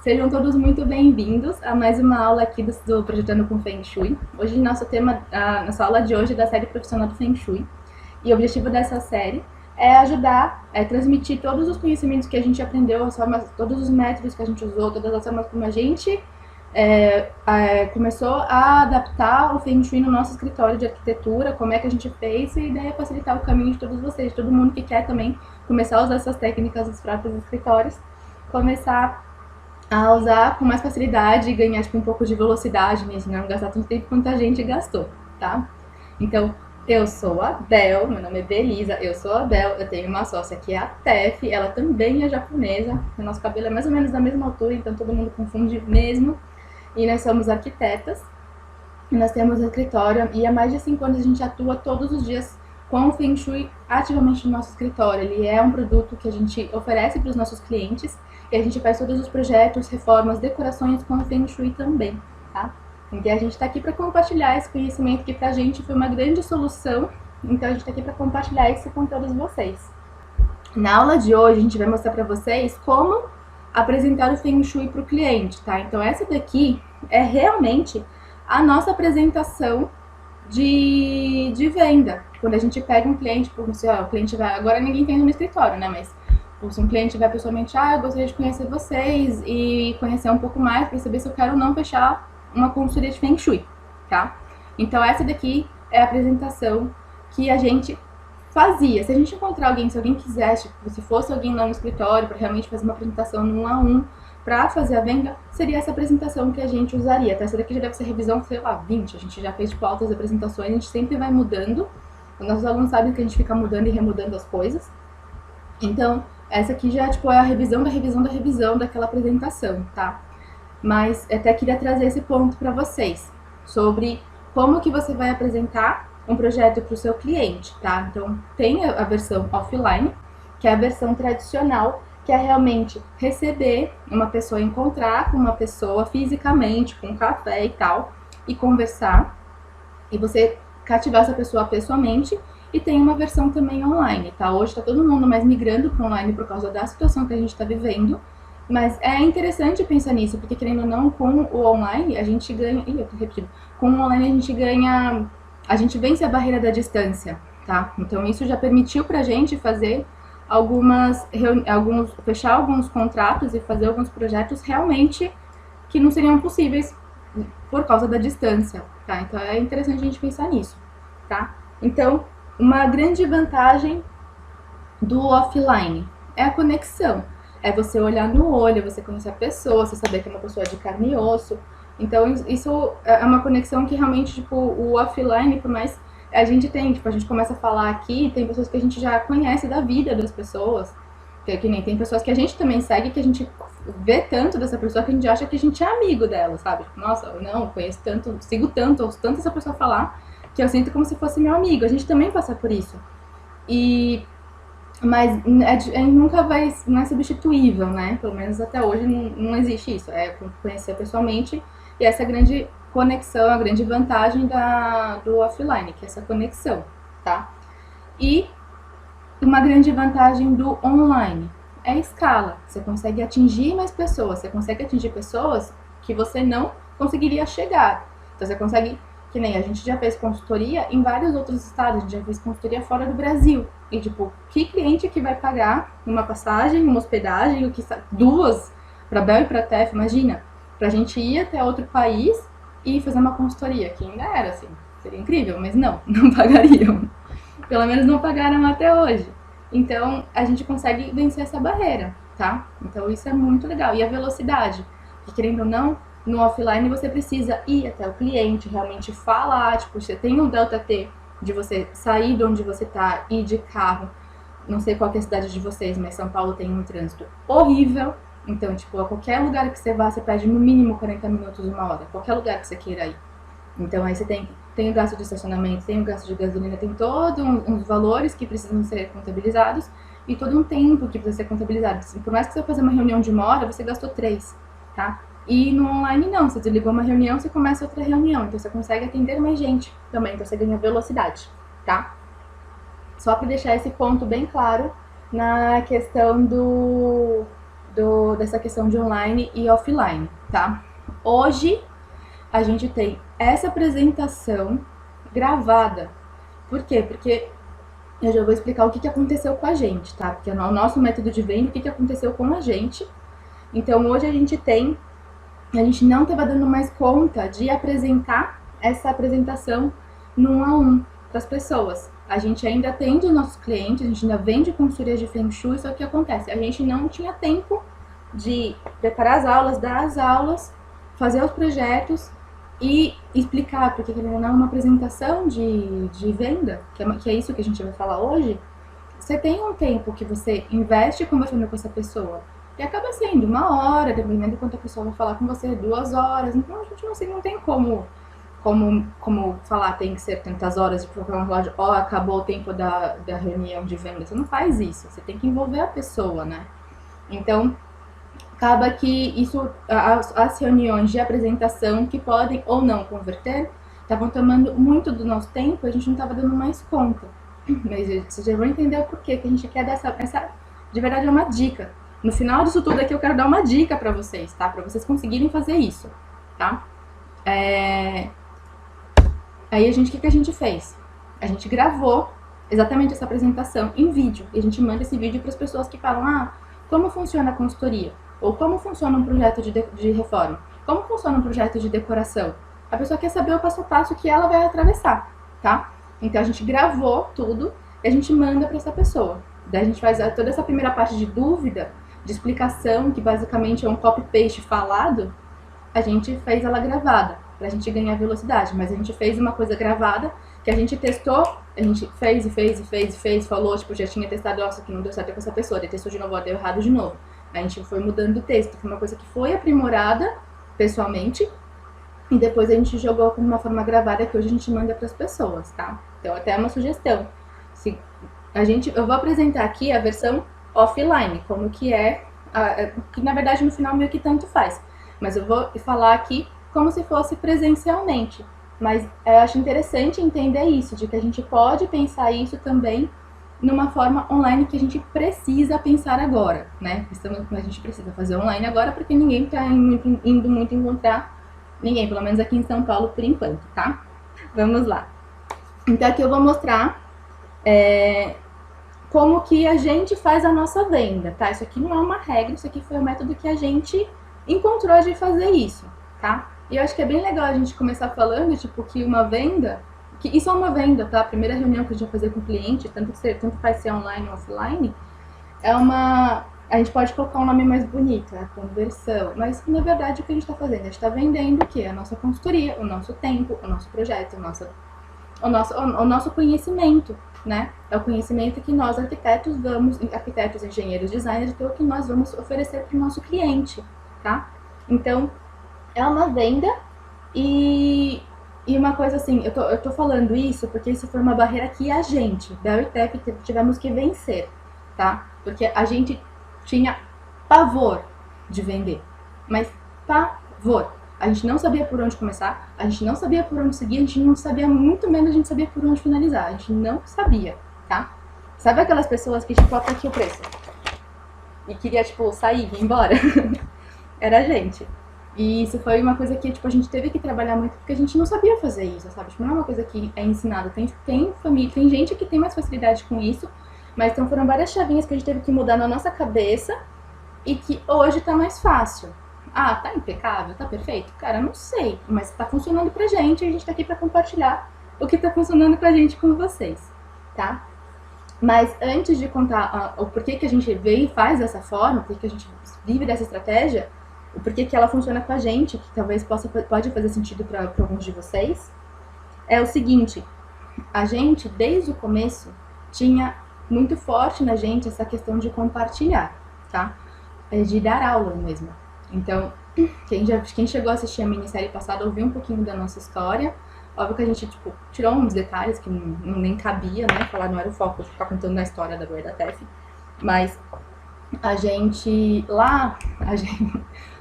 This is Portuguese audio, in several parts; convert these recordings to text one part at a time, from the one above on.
Sejam todos muito bem-vindos a mais uma aula aqui do Projetando com Feng Shui. Hoje, nosso tema, nossa aula de hoje é da série profissional do Feng Shui. E o objetivo dessa série é ajudar, transmitir todos os conhecimentos que a gente aprendeu, as formas, todos os métodos que a gente usou, todas as formas como a gente começou a adaptar o Feng Shui no nosso escritório de arquitetura, como é que a gente fez, e a ideia é facilitar o caminho de todos vocês, de todo mundo que quer também começar a usar essas técnicas nos próprios escritórios, começar a usar com mais facilidade e ganhar um pouco de velocidade nisso, não gastar tanto tempo quanto a gente gastou, tá? Então, eu sou a Bel, meu nome é Belisa, eu sou a Bel, eu tenho uma sócia que é a Tef, ela também é japonesa, o nosso cabelo é mais ou menos da mesma altura, então todo mundo confunde mesmo, e nós somos arquitetas, nós temos um escritório, e há mais de 5 anos a gente atua todos os dias com o Feng Shui ativamente no nosso escritório. Ele é um produto que a gente oferece para os nossos clientes, e a gente faz todos os projetos, reformas, decorações com o Feng Shui também, tá? Então a gente está aqui para compartilhar esse conhecimento que pra gente foi uma grande solução, então a gente está aqui para compartilhar isso com todos vocês. Na aula de hoje a gente vai mostrar para vocês como apresentar o Feng Shui para o cliente, tá? Então essa daqui é realmente a nossa apresentação de venda. Quando a gente pega um cliente, o cliente vai, agora ninguém tem no escritório, né, mas se um cliente vai pessoalmente, eu gostaria de conhecer vocês e conhecer um pouco mais, para saber se eu quero ou não fechar uma consultoria de Feng Shui, tá? Então essa daqui é a apresentação que a gente fazia. Se a gente encontrar alguém, se alguém quisesse, se fosse alguém lá no escritório para realmente fazer uma apresentação no 1 a 1 para fazer a venda, seria essa apresentação que a gente usaria, tá? Essa daqui já deve ser revisão, sei lá, 20, a gente já fez altas apresentações, a gente sempre vai mudando, os nossos alunos sabem que a gente fica mudando e remudando as coisas, então essa aqui já é a revisão da revisão da revisão daquela apresentação, tá? Mas até queria trazer esse ponto para vocês, sobre como que você vai apresentar um projeto para o seu cliente, tá? Então tem a versão offline, que é a versão tradicional, que é realmente receber uma pessoa, encontrar com uma pessoa fisicamente, com um café e tal, e conversar, e você cativar essa pessoa pessoalmente. E tem uma versão também online, tá? Hoje está todo mundo mais migrando para online por causa da situação que a gente está vivendo, mas é interessante pensar nisso, porque querendo ou não, com o online a gente ganha, eu tô repetindo, com o online a gente ganha, a gente vence a barreira da distância, tá? Então isso já permitiu pra gente fazer fechar alguns contratos e fazer alguns projetos realmente que não seriam possíveis por causa da distância, tá? Então é interessante a gente pensar nisso, tá? Então, uma grande vantagem do offline é a conexão. É você olhar no olho, você conhecer a pessoa, você saber que é uma pessoa de carne e osso. Então, isso é uma conexão que realmente, o offline, por mais a gente tem, a gente começa a falar aqui, tem pessoas que a gente já conhece da vida das pessoas, que nem tem pessoas que a gente também segue, que a gente vê tanto dessa pessoa que a gente acha que a gente é amigo dela, sabe? Nossa, não, conheço tanto, sigo tanto, ouço tanto essa pessoa falar, que eu sinto como se fosse meu amigo. A gente também passa por isso. Mas nunca não é substituível, né? Pelo menos até hoje não existe isso. É conhecer pessoalmente, e essa é a grande conexão, a grande vantagem do offline, que é essa conexão, tá? E uma grande vantagem do online é a escala. Você consegue atingir mais pessoas, você consegue atingir pessoas que você não conseguiria chegar. Então você consegue, que nem a gente já fez consultoria em vários outros estados, a gente já fez consultoria fora do Brasil. E que cliente que vai pagar uma passagem, uma hospedagem, duas, pra Bel e pra Tef, imagina, pra gente ir até outro país e fazer uma consultoria, que ainda era assim, seria incrível, mas não pagariam. Pelo menos não pagaram até hoje. Então, a gente consegue vencer essa barreira, tá? Então, isso é muito legal. E a velocidade, porque querendo ou não, no offline você precisa ir até o cliente, realmente falar, você tem um Delta T de você sair de onde você tá, ir de carro. Não sei qual é a cidade de vocês, mas São Paulo tem um trânsito horrível. Então, a qualquer lugar que você vá, você perde no mínimo 40 minutos, 1 hora. Qualquer lugar que você queira ir. Então, aí você tem o gasto de estacionamento, tem o gasto de gasolina, tem todos uns valores que precisam ser contabilizados e todo um tempo que precisa ser contabilizado. Por mais que você fazer uma reunião de 1 hora, você gastou 3, tá? E no online não, você desligou uma reunião, você começa outra reunião, então você consegue atender mais gente também, então você ganha velocidade, tá? Só para deixar esse ponto bem claro na questão dessa questão de online e offline, tá? Hoje a gente tem essa apresentação gravada. Por quê? Porque eu já vou explicar o que aconteceu com a gente, tá? Porque o nosso método de venda, o que aconteceu com a gente. Então hoje a gente não estava dando mais conta de apresentar essa apresentação no 1 a 1 para as pessoas. A gente ainda atende os nossos clientes, a gente ainda vende consultoria de Feng Shui, só que acontece, a gente não tinha tempo de preparar as aulas, dar as aulas, fazer os projetos e explicar, porque não é uma apresentação de venda, que é isso que a gente vai falar hoje. Você tem um tempo que você investe conversando com essa pessoa, e acaba sendo 1 hora, dependendo de quanto a pessoa vai falar com você, 2 horas, então a gente não tem como falar tem que ser tantas horas de colocar uma relógio, acabou o tempo da reunião de venda. Você não faz isso, você tem que envolver a pessoa, né? Então, acaba que isso, as reuniões de apresentação que podem ou não converter, estavam tomando muito do nosso tempo, a gente não estava dando mais conta. Mas vocês já vão entender o porquê que a gente quer dar essa, de verdade é uma dica. No final disso tudo aqui eu quero dar uma dica pra vocês, tá? Pra vocês conseguirem fazer isso, tá? Aí o que a gente fez? A gente gravou exatamente essa apresentação em vídeo. E a gente manda esse vídeo para as pessoas que falam, como funciona a consultoria? Ou como funciona um projeto de reforma? Como funciona um projeto de decoração? A pessoa quer saber o passo a passo que ela vai atravessar, tá? Então a gente gravou tudo e a gente manda para essa pessoa. Daí a gente faz toda essa primeira parte de dúvida, de explicação, que basicamente é um copy-paste falado, a gente fez ela gravada, pra gente ganhar velocidade, mas a gente fez uma coisa gravada, que a gente testou, a gente fez, falou, tipo, já tinha testado, nossa, que não deu certo com essa pessoa, daí testou de novo, deu errado de novo. A gente foi mudando o texto, foi uma coisa que foi aprimorada pessoalmente, e depois a gente jogou com uma forma gravada que hoje a gente manda pras pessoas, tá? Então até uma sugestão. Eu vou apresentar aqui a versão offline, como que que na verdade no final meio que tanto faz. Mas eu vou falar aqui como se fosse presencialmente. Mas eu acho interessante entender isso, de que a gente pode pensar isso também numa forma online que a gente precisa pensar agora, né? A gente precisa fazer online agora porque ninguém está indo muito encontrar ninguém, pelo menos aqui em São Paulo por enquanto, tá? Vamos lá. Então aqui eu vou mostrar como que a gente faz a nossa venda, tá? Isso aqui não é uma regra, isso aqui foi o método que a gente encontrou de fazer isso, tá? E eu acho que é bem legal a gente começar falando, tipo, que uma venda, que isso é uma venda, tá? A primeira reunião que a gente vai fazer com o cliente, tanto faz ser online ou offline, a gente pode colocar um nome mais bonito, a conversão, mas na verdade o que a gente está fazendo? A gente está vendendo o quê? A nossa consultoria, o nosso tempo, o nosso projeto, o nosso conhecimento, né? É o conhecimento que nós arquitetos, engenheiros, designers, é o que nós vamos oferecer para o nosso cliente, tá? Então, é uma venda e uma coisa assim, eu tô falando isso porque isso foi uma barreira que a gente, Bel e Tef, tivemos que vencer, tá? Porque a gente tinha pavor de vender, mas pavor. A gente não sabia por onde começar, a gente não sabia por onde seguir, a gente não sabia, muito menos a gente sabia por onde finalizar, a gente não sabia, tá? Sabe aquelas pessoas que, tipo, tá aqui o preço e queria, tipo, sair, ir embora? Era a gente. E isso foi uma coisa que, tipo, a gente teve que trabalhar muito porque a gente não sabia fazer isso, sabe? Tipo, não é uma coisa que é ensinada. Tem família, tem gente que tem mais facilidade com isso, mas então foram várias chavinhas que a gente teve que mudar na nossa cabeça e que hoje tá mais fácil. Tá impecável, tá perfeito? Cara, não sei, mas tá funcionando pra gente e a gente tá aqui pra compartilhar o que tá funcionando com a gente com vocês, tá? Mas antes de contar o porquê que a gente veio e faz dessa forma, porquê que a gente vive dessa estratégia, o porquê que ela funciona com a gente, que talvez pode fazer sentido para alguns de vocês, é o seguinte: a gente, desde o começo, tinha muito forte na gente essa questão de compartilhar, tá? De dar aula mesmo. Então, quem chegou a assistir a minissérie passada ouviu um pouquinho da nossa história. Óbvio que a gente, tipo, tirou uns detalhes que nem cabia, né? Falar, não era o foco de ficar contando a história da Bel e da Tef. Mas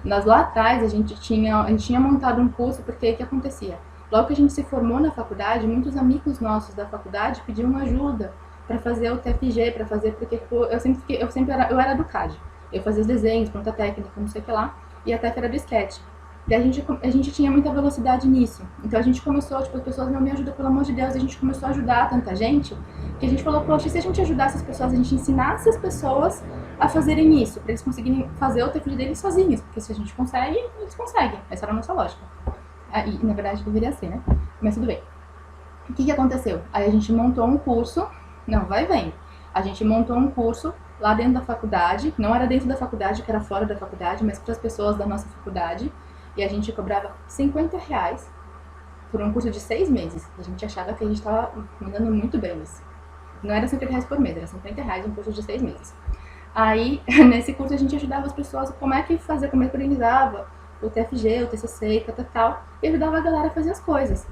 nós lá atrás, a gente tinha montado um curso, porque o que acontecia? Logo que a gente se formou na faculdade, muitos amigos nossos da faculdade pediam ajuda para fazer o TFG, para fazer, porque tipo, eu era do CAD. Eu fazia os desenhos, pronta técnica, não sei o que lá, e a Tef era do sketch. E a gente tinha muita velocidade nisso. Então a gente começou, tipo, as pessoas não me ajudam, pelo amor de Deus, a gente começou a ajudar tanta gente, que a gente falou, poxa, se a gente ajudasse as pessoas, a gente ensinasse as pessoas a fazerem isso, pra eles conseguirem fazer o TFG deles sozinhos, porque se a gente consegue, eles conseguem. Essa era a nossa lógica. E na verdade deveria ser, né? Mas tudo bem. O que aconteceu? Aí a gente montou um curso, não, vai vendo. A gente montou um curso lá dentro da faculdade, não era dentro da faculdade, que era fora da faculdade, mas para as pessoas da nossa faculdade. E a gente cobrava R$50 por um curso de 6 meses. A gente achava que a gente estava mandando muito bem isso. Não era R$50 por mês, era R$50 um curso de 6 meses. Aí, nesse curso, a gente ajudava as pessoas como é que fazia, como é que organizava o TFG, o TCC e tal, e ajudava a galera a fazer as coisas.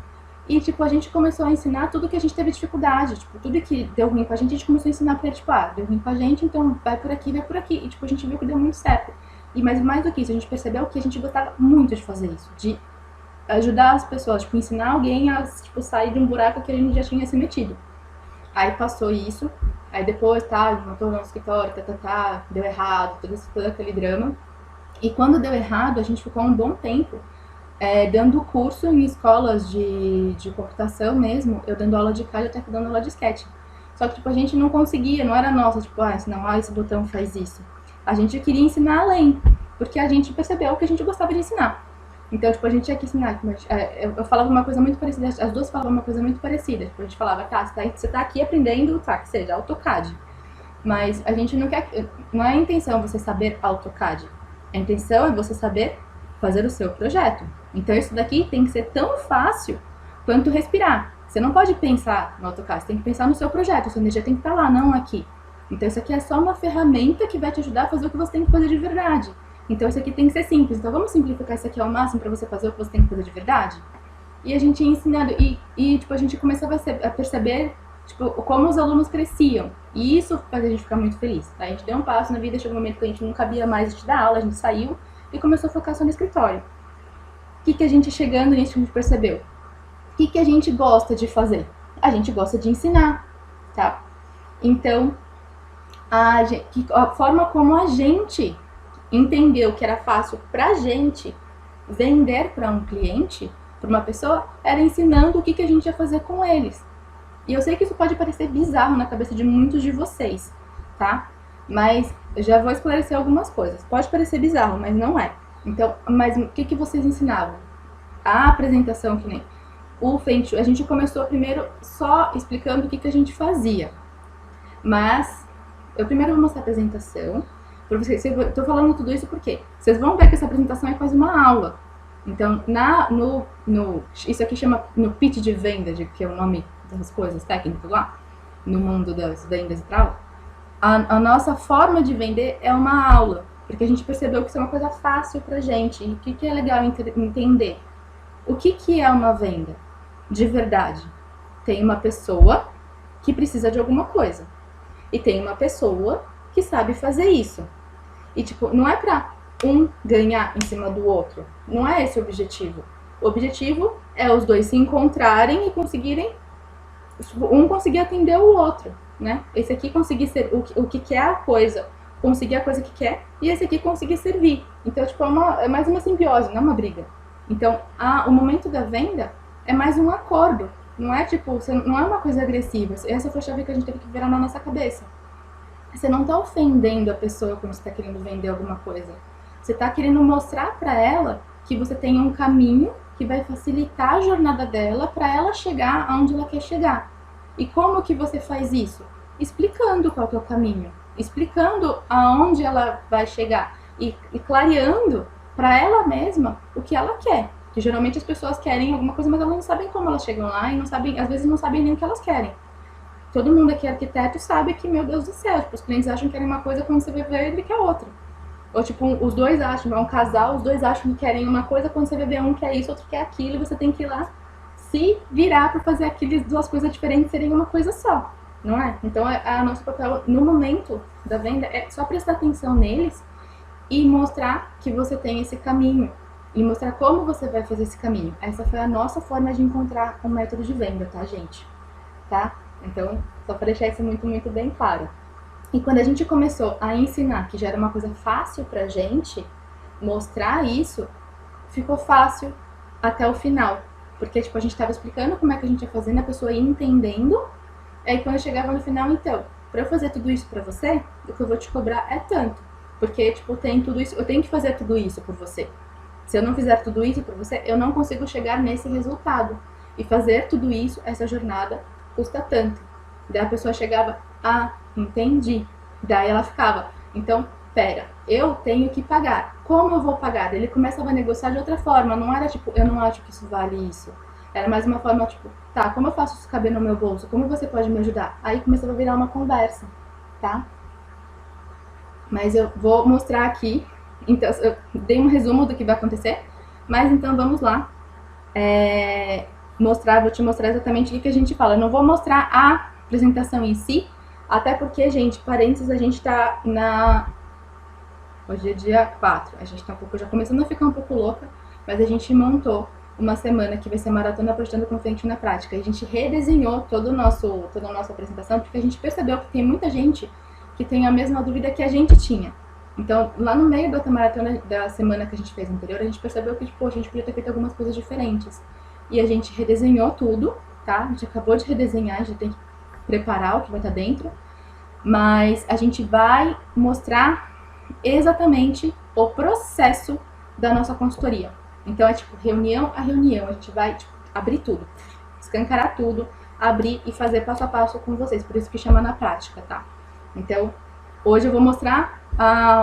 E, tipo, a gente começou a ensinar tudo que a gente teve dificuldade, tipo, tudo que deu ruim com a gente começou a ensinar pra ele, tipo, deu ruim com a gente, então vai por aqui, vai por aqui. E, tipo, a gente viu que deu muito certo. E mais do que isso, a gente percebeu que a gente gostava muito de fazer isso, de ajudar as pessoas, tipo, ensinar alguém a, tipo, sair de um buraco que a gente já tinha se metido. Aí passou isso, aí depois, montou o nosso escritório, deu errado, todo aquele drama. E quando deu errado, a gente ficou um bom tempo dando curso em escolas de computação mesmo, eu dando aula de CAD, até dando aula de sketch. Só que, tipo, a gente não conseguia, não era nossa, tipo, não, esse botão faz isso. A gente queria ensinar além, porque a gente percebeu que a gente gostava de ensinar. Então, tipo, a gente tinha que ensinar. Eu falava uma coisa muito parecida, as duas falavam uma coisa muito parecida. Tipo, a gente falava, você tá aqui aprendendo, que seja AutoCAD. Mas a gente não quer, não é a intenção você saber AutoCAD. A intenção é você saber fazer o seu projeto. Então, isso daqui tem que ser tão fácil quanto respirar. Você não pode pensar no AutoCAD, você tem que pensar no seu projeto. A sua energia tem que estar lá, não aqui. Então, isso aqui é só uma ferramenta que vai te ajudar a fazer o que você tem que fazer de verdade. Então, isso aqui tem que ser simples. Então, vamos simplificar isso aqui ao máximo para você fazer o que você tem que fazer de verdade? E a gente ia ensinando. Tipo, a gente começava a perceber, tipo, como os alunos cresciam. E isso faz a gente ficar muito feliz. Tá? A gente deu um passo na vida, chegou um momento que a gente não cabia mais de dar aula, a gente saiu e começou a focar só no escritório. O que a gente, chegando nisso, a gente percebeu? O que a gente gosta de fazer? A gente gosta de ensinar, tá? Então, a forma como a gente entendeu que era fácil pra gente vender para um cliente, para uma pessoa, era ensinando o que a gente ia fazer com eles. E eu sei que isso pode parecer bizarro na cabeça de muitos de vocês, tá? Mas eu já vou esclarecer algumas coisas. Pode parecer bizarro, mas não é. Então, mas o que vocês ensinavam? A apresentação, que nem o Feng Shui, a gente começou primeiro só explicando o que a gente fazia. Mas eu primeiro vou mostrar a apresentação para vocês. Eu tô falando tudo isso porque vocês vão ver que essa apresentação é quase uma aula. Então, isso aqui chama no pitch de venda, que é o nome das coisas técnicas lá, no mundo das vendas e tal. A nossa forma de vender é uma aula, porque a gente percebeu que isso é uma coisa fácil pra gente. E o que é legal entender? O que é uma venda? De verdade. Tem uma pessoa que precisa de alguma coisa. E tem uma pessoa que sabe fazer isso. E, tipo, não é pra um ganhar em cima do outro. Não é esse o objetivo. O objetivo é os dois se encontrarem e conseguirem, tipo, um conseguir atender o outro, né? Esse aqui conseguir ser o que quer a coisa, conseguir a coisa que quer, e esse aqui conseguir servir. Então, tipo, é mais uma simbiose, não é uma briga. Então, o momento da venda é mais um acordo. Não é, tipo, não é uma coisa agressiva. Essa foi a chave que a gente teve que virar na nossa cabeça. Você não tá ofendendo a pessoa quando você tá querendo vender alguma coisa. Você tá querendo mostrar pra ela que você tem um caminho que vai facilitar a jornada dela para ela chegar aonde ela quer chegar. E como que você faz isso? Explicando qual que é o caminho. Explicando aonde ela vai chegar. E clareando para ela mesma o que ela quer. Que geralmente as pessoas querem alguma coisa, mas elas não sabem como elas chegam lá e não sabem, às vezes não sabem nem o que elas querem. Todo mundo aqui é arquiteto sabe que, meu Deus do céu, tipo, os clientes acham que querem uma coisa, quando você vai ver, ele quer outra. Ou tipo, os dois acham, é um casal, os dois acham que querem uma coisa, quando você vai ver, um quer isso, outro quer aquilo, e você tem que ir lá se virar para fazer aquelas duas coisas diferentes serem uma coisa só, não é? Então, a nosso papel no momento da venda é só prestar atenção neles e mostrar que você tem esse caminho. E mostrar como você vai fazer esse caminho. Essa foi a nossa forma de encontrar um método de venda, tá, gente? Tá? Então, só para deixar isso muito, muito bem claro. E quando a gente começou a ensinar, que já era uma coisa fácil pra gente, mostrar isso, ficou fácil até o final. Porque, tipo, a gente tava explicando como é que a gente ia fazendo, a pessoa ia entendendo. Aí quando chegava no final, então, pra eu fazer tudo isso pra você, o que eu vou te cobrar é tanto. Porque, tipo, tem tudo isso, eu tenho que fazer tudo isso por você. Se eu não fizer tudo isso por você, eu não consigo chegar nesse resultado. E fazer tudo isso, essa jornada, custa tanto. Daí a pessoa chegava, ah, entendi. Daí ela ficava, então, pera, eu tenho que pagar. Como eu vou pagar? Ele começava a negociar de outra forma. Não era tipo, eu não acho que isso vale isso. Era mais uma forma tipo, tá, como eu faço isso caber no meu bolso? Como você pode me ajudar? Aí começava a virar uma conversa, tá? Mas eu vou mostrar aqui. Então, eu dei um resumo do que vai acontecer. Mas então vamos lá. Vou te mostrar exatamente o que a gente fala. Eu não vou mostrar a apresentação em si, até porque, gente, parênteses, a gente tá na... Hoje é dia 4, a gente tá um pouco, já começando a ficar um pouco louca, mas a gente montou uma semana que vai ser Maratona Projetando com Frente na Prática. A gente redesenhou toda a nossa apresentação, porque a gente percebeu que tem muita gente que tem a mesma dúvida que a gente tinha. Então, lá no meio da maratona da semana que a gente fez anterior, a gente percebeu que, tipo, a gente podia ter feito algumas coisas diferentes. E a gente redesenhou tudo, tá? A gente acabou de redesenhar, a gente tem que preparar o que vai estar dentro. Mas a gente vai mostrar exatamente o processo da nossa consultoria. Então é tipo reunião a reunião, a gente vai tipo, abrir tudo, escancarar tudo, abrir e fazer passo a passo com vocês, por isso que chama na prática, tá? Então hoje eu vou mostrar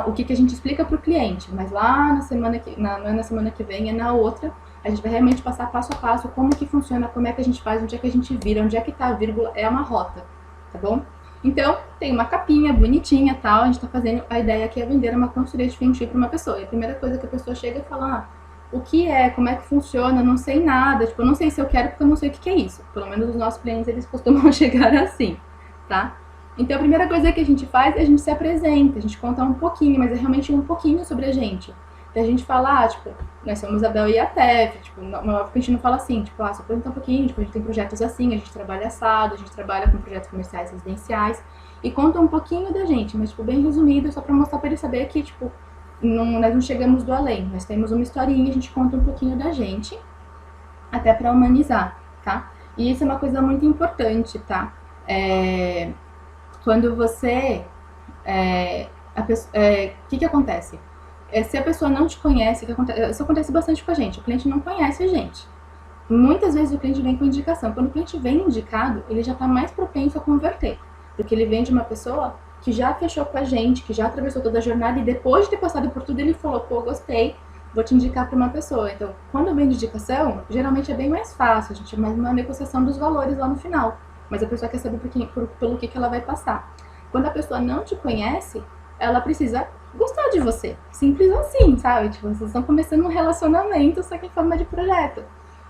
o que a gente explica para o cliente, mas lá na semana que não é na semana que vem, é na outra, a gente vai realmente passar passo a passo como que funciona, como é que a gente faz, onde é que a gente vira, onde é que tá a vírgula, é uma rota, tá bom? Então, tem uma capinha bonitinha e tal, a gente tá fazendo, a ideia aqui é vender uma consultoria de Feng Shui pra uma pessoa. E a primeira coisa que a pessoa chega e fala, o que é, como é que funciona, eu não sei nada, tipo, eu não sei se eu quero porque eu não sei o que é isso. Pelo menos os nossos clientes, eles costumam chegar assim, tá? Então, a primeira coisa que a gente faz é a gente se apresenta, a gente conta um pouquinho, mas é realmente um pouquinho sobre a gente. Então, a gente fala, tipo, nós somos a Bel e a Tef, tipo, não, a gente não fala assim, tipo, só apresenta um pouquinho, tipo, a gente tem projetos assim, a gente trabalha assado, a gente trabalha com projetos comerciais residenciais, e conta um pouquinho da gente, mas, tipo, bem resumido, só pra mostrar pra ele saber que, tipo, nós não chegamos do além, nós temos uma historinha, a gente conta um pouquinho da gente, até pra humanizar, tá? E isso é uma coisa muito importante, tá? Quando você... o que acontece? Se a pessoa não te conhece, isso acontece bastante com a gente, o cliente não conhece a gente. Muitas vezes o cliente vem com indicação. Quando o cliente vem indicado, ele já está mais propenso a converter, porque ele vem de uma pessoa que já fechou com a gente, que já atravessou toda a jornada e depois de ter passado por tudo ele falou, pô, gostei, vou te indicar para uma pessoa. Então, quando vem de indicação, geralmente é bem mais fácil, a gente é mais uma negociação dos valores lá no final, mas a pessoa quer saber pelo que ela vai passar. Quando a pessoa não te conhece, ela precisa gostar de você. Simples assim, sabe? Tipo, vocês estão começando um relacionamento, só que em forma de projeto.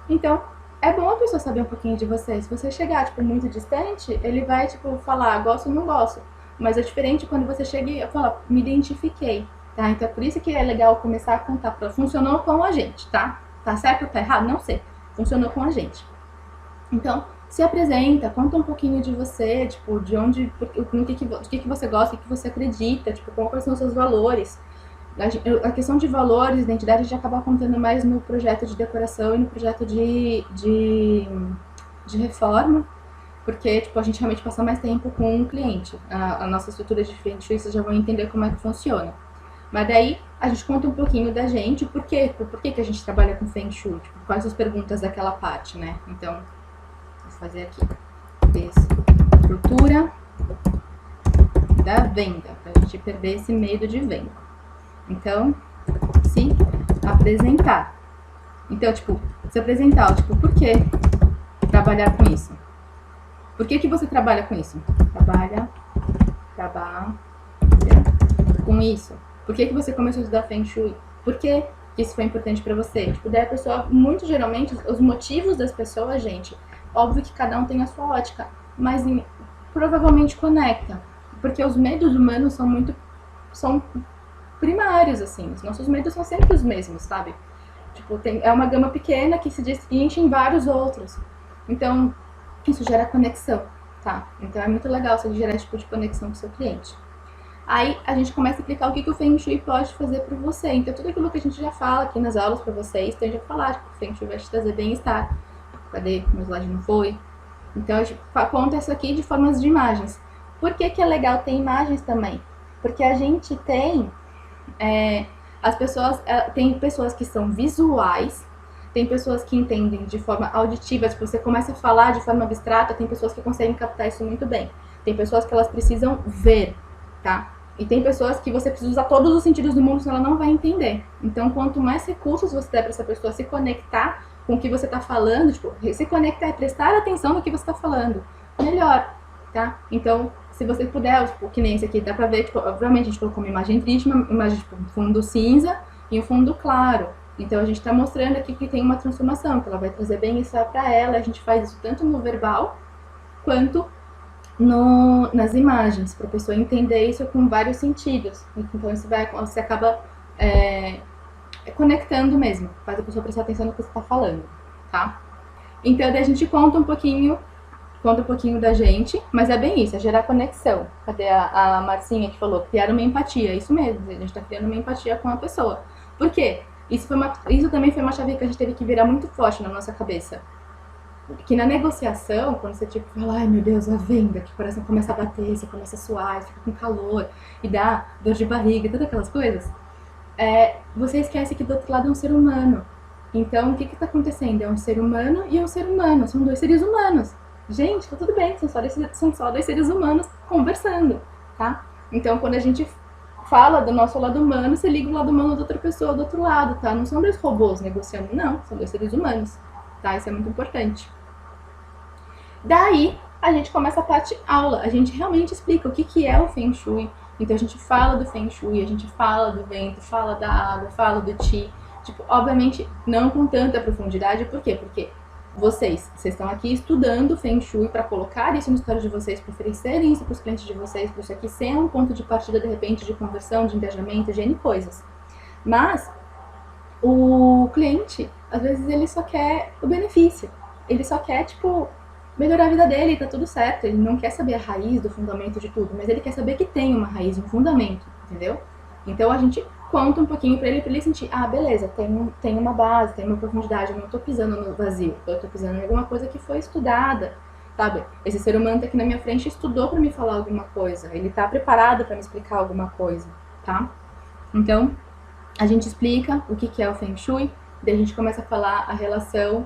Então, é bom a pessoa saber um pouquinho de você. Se você chegar, tipo, muito distante, ele vai, tipo, falar, gosto ou não gosto. Mas é diferente quando você chega e fala, me identifiquei, tá? Então, é por isso que é legal começar a contar. Funcionou com a gente, tá? Tá certo ou tá errado? Não sei. Funcionou com a gente. Então, se apresenta, conta um pouquinho de você, tipo, de onde, do que você gosta, o que você acredita, tipo, quais são os seus valores. A questão de valores, identidade, a gente acaba contando mais no projeto de decoração e no projeto de reforma, porque, tipo, a gente realmente passa mais tempo com o cliente. A nossa estrutura de Feng Shui, vocês já vão entender como é que funciona. Mas daí, a gente conta um pouquinho da gente, por que a gente trabalha com Feng Shui, tipo, quais as perguntas daquela parte, né? Então, vou fazer aqui, estrutura da venda, pra gente perder esse medo de venda. Então, se apresentar. Então, tipo, se apresentar, tipo, por que trabalhar com isso? Por que você trabalha com isso? Trabalha com isso. Por que você começou a estudar Feng Shui? Por que isso foi importante pra você? Tipo, daí a pessoa, muito geralmente, os motivos das pessoas, gente, óbvio que cada um tem a sua ótica, mas provavelmente conecta. Porque os medos humanos são primários, assim. Os nossos medos são sempre os mesmos, sabe? Tipo, é uma gama pequena que se distingue em vários outros. Então, isso gera conexão, tá? Então é muito legal você gerar esse tipo de conexão com o seu cliente. Aí a gente começa a explicar o que o Feng Shui pode fazer para você. Então tudo aquilo que a gente já fala aqui nas aulas para vocês, tende a falar, tipo, o Feng Shui vai te trazer bem-estar. Cadê? Meu slide não foi. Então a gente conta isso aqui de formas de imagens. Por que é legal ter imagens também? Porque a gente tem tem pessoas que são visuais, tem pessoas que entendem de forma auditiva, tipo, você começa a falar de forma abstrata, tem pessoas que conseguem captar isso muito bem. Tem pessoas que elas precisam ver, tá? E tem pessoas que você precisa usar todos os sentidos do mundo, senão ela não vai entender. Então, quanto mais recursos você der para essa pessoa se conectar com o que você está falando, tipo, se conectar e prestar atenção no que você está falando, melhor, tá? Então, se você puder, tipo, que nem esse aqui, dá pra ver, tipo, obviamente a gente colocou uma imagem triste, uma imagem, tipo, um fundo cinza e um fundo claro. Então a gente tá mostrando aqui que tem uma transformação, que ela vai trazer bem-estar pra ela. A gente faz isso tanto no verbal, quanto nas imagens, pra pessoa entender isso com vários sentidos. Então você acaba conectando mesmo, faz a pessoa prestar atenção no que você tá falando, tá? Então daí a gente conta um pouquinho da gente, mas é bem isso, é gerar conexão. Cadê a Marcinha que falou? Criar uma empatia, isso mesmo, a gente tá criando uma empatia com a pessoa. Por quê? Isso também foi uma chave que a gente teve que virar muito forte na nossa cabeça. Que na negociação, quando você tipo fala, ai meu Deus, a venda, que o coração começa a bater, você começa a suar, você fica com calor, e dá dor de barriga, todas aquelas coisas, você esquece que do outro lado é um ser humano. Então, o que tá acontecendo? É um ser humano e um ser humano, são dois seres humanos. Gente, tá tudo bem, são só dois seres humanos conversando, tá? Então, quando a gente fala do nosso lado humano, você liga o lado humano da outra pessoa do outro lado, tá? Não são dois robôs negociando, não, são dois seres humanos, tá? Isso é muito importante. Daí, a gente começa a parte aula, a gente realmente explica o que é o Feng Shui. Então, a gente fala do Feng Shui, a gente fala do vento, fala da água, fala do Qi. Tipo, obviamente, não com tanta profundidade, por quê? Porque vocês estão aqui estudando Feng Shui para colocar isso na história de vocês, para oferecerem isso para os clientes de vocês, para isso aqui ser um ponto de partida, de repente, de conversão, de engajamento, de N coisas. Mas o cliente, às vezes, ele só quer o benefício. Ele só quer, tipo, melhorar a vida dele, tá tudo certo. Ele não quer saber a raiz do fundamento de tudo, mas ele quer saber que tem uma raiz, um fundamento, entendeu? Então a gente conta um pouquinho pra ele sentir, ah, beleza, tem uma base, tem uma profundidade, eu não tô pisando no vazio, eu tô pisando em alguma coisa que foi estudada, sabe? Esse ser humano tá aqui na minha frente e estudou pra me falar alguma coisa, ele tá preparado pra me explicar alguma coisa, tá? Então, a gente explica o que é o Feng Shui, daí a gente começa a falar a relação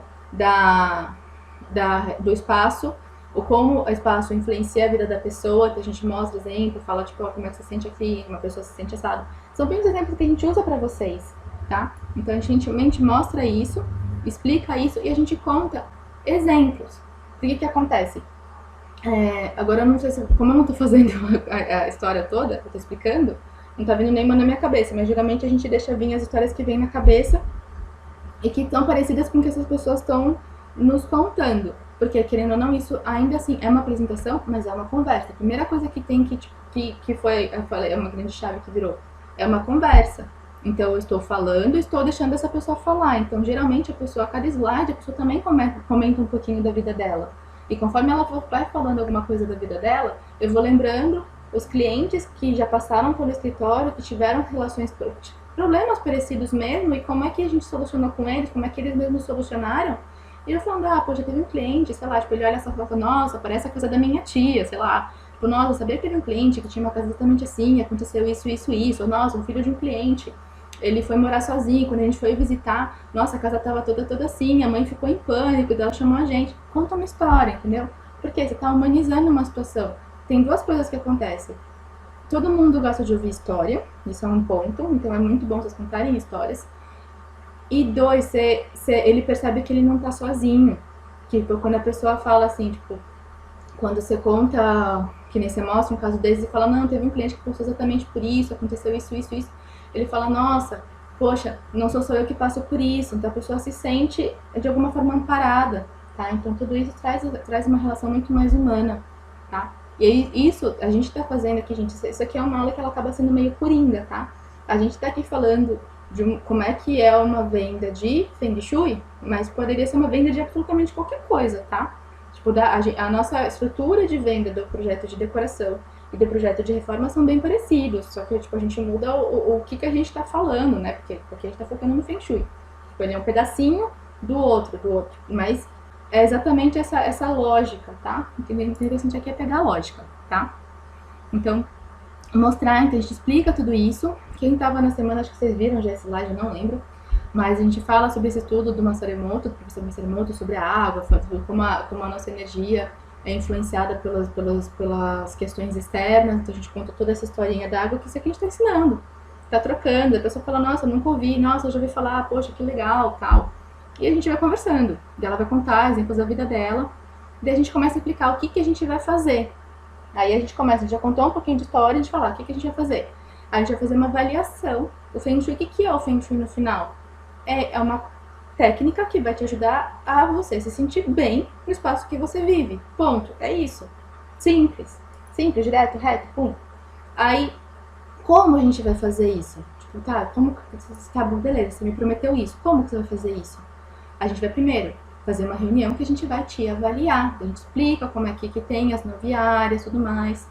do espaço, o como o espaço influencia a vida da pessoa, que a gente mostra exemplo, fala tipo, como é que você se sente aqui, uma pessoa se sente assado. São bem os exemplos que a gente usa pra vocês, tá? Então a gente mostra isso, explica isso e a gente conta exemplos. O que acontece? Agora eu não sei se, como eu não tô fazendo a história toda, eu tô explicando, não tá vindo nenhuma na minha cabeça, mas geralmente a gente deixa vir as histórias que vêm na cabeça e que estão parecidas com o que essas pessoas estão nos contando. Porque, querendo ou não, isso ainda assim é uma apresentação, mas é uma conversa. A primeira coisa que tem que foi, eu falei, é uma grande chave que virou, é uma conversa. Então, eu estou falando, estou deixando essa pessoa falar. Então, geralmente, a pessoa, a cada slide, a pessoa também comenta um pouquinho da vida dela. E conforme ela vai falando alguma coisa da vida dela, eu vou lembrando os clientes que já passaram pelo escritório, que tiveram problemas parecidos mesmo, e como é que a gente solucionou com eles, como é que eles mesmos solucionaram. E eu falando, pô, já teve um cliente, sei lá, tipo, ele olha essa foto, nossa, parece a casa da minha tia, sei lá. Tipo, nossa, eu sabia que teve um cliente que tinha uma casa exatamente assim, aconteceu isso, isso, isso. Ou, nossa, um filho de um cliente, ele foi morar sozinho, quando a gente foi visitar, nossa, a casa tava toda assim, a mãe ficou em pânico, ela chamou a gente. Conta uma história, entendeu? Porque você tá humanizando uma situação. Tem duas coisas que acontecem. Todo mundo gosta de ouvir história, isso é um ponto, então é muito bom vocês contarem histórias. E dois, ele percebe que ele não tá sozinho. Tipo, quando a pessoa fala assim, tipo, quando você conta, que nem você mostra um caso desses e fala, não, teve um cliente que passou exatamente por isso, aconteceu isso, isso, isso. Ele fala, nossa, poxa, não sou só eu que passo por isso. Então a pessoa se sente, de alguma forma, amparada, tá? Então tudo isso traz uma relação muito mais humana, tá? E aí, isso, a gente tá fazendo aqui, gente, isso aqui é uma aula que ela acaba sendo meio coringa, tá? A gente tá aqui falando como é que é uma venda de Feng Shui, mas poderia ser uma venda de absolutamente qualquer coisa, tá? Tipo, a nossa estrutura de venda do projeto de decoração e do projeto de reforma são bem parecidos, só que tipo, a gente muda o que a gente está falando, né? Porque a gente está focando no Feng Shui. Tipo, ele é um pedacinho do outro, mas é exatamente essa lógica, tá? O interessante aqui é pegar a lógica, tá? Então, mostrar, então a gente explica tudo isso. Quem estava na semana, acho que vocês viram já esse slide, eu não lembro, mas a gente fala sobre esse estudo do Masaru-Emoto, do professor Masaru-Emoto, sobre a água, como a nossa energia é influenciada pelas questões externas. Então a gente conta toda essa historinha da água, que isso aqui a gente está ensinando, está trocando. A pessoa fala, nossa, eu nunca ouvi, nossa, eu já ouvi falar, poxa, que legal, tal. E a gente vai conversando, e ela vai contar exemplos da vida dela, daí a gente começa a explicar o que a gente vai fazer. Aí a gente já contou um pouquinho de história, a gente fala, o que a gente vai fazer? A gente vai fazer uma avaliação. O Feng Shui, o que é o Feng Shui no final? É uma técnica que vai te ajudar a você se sentir bem no espaço que você vive. Ponto. É isso. Simples. Simples, direto, reto, pum. Aí, como a gente vai fazer isso? Tipo, tá bom, beleza, você me prometeu isso. Como que você vai fazer isso? A gente vai primeiro fazer uma reunião que a gente vai te avaliar. A gente explica como é que tem as 9 áreas e tudo mais.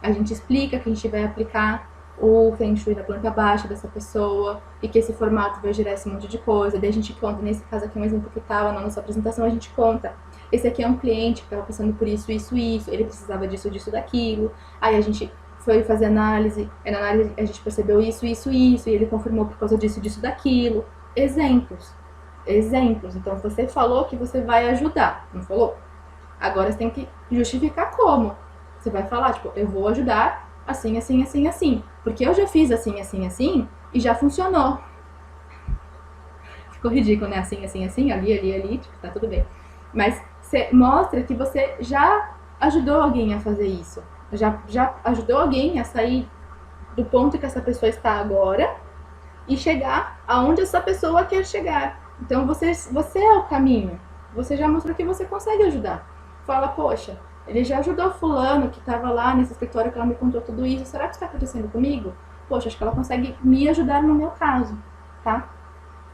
A gente explica que a gente vai aplicar o Feng Shui na planta baixa dessa pessoa e que esse formato vai gerar esse monte de coisa. Daí a gente conta, nesse caso aqui é um exemplo que estava na nossa apresentação, a gente conta. Esse aqui é um cliente que estava passando por isso, isso, isso, ele precisava disso, disso, daquilo. Aí a gente foi fazer análise, e na análise a gente percebeu isso, isso, isso, e ele confirmou por causa disso, disso, daquilo. Exemplos. Exemplos. Então você falou que você vai ajudar, não falou? Agora você tem que justificar como. Você vai falar, tipo, eu vou ajudar assim, assim, assim, assim. Porque eu já fiz assim, assim, assim, e já funcionou. Ficou ridículo, né? Assim, assim, assim, ali, tipo, tá tudo bem. Mas você mostra que você já ajudou alguém a fazer isso. Já ajudou alguém a sair do ponto que essa pessoa está agora e chegar aonde essa pessoa quer chegar. Então você é o caminho. Você já mostrou que você consegue ajudar. Fala, poxa, ele já ajudou fulano que estava lá nesse escritório que ela me contou tudo isso. Será que está acontecendo comigo? Poxa, acho que ela consegue me ajudar no meu caso, tá?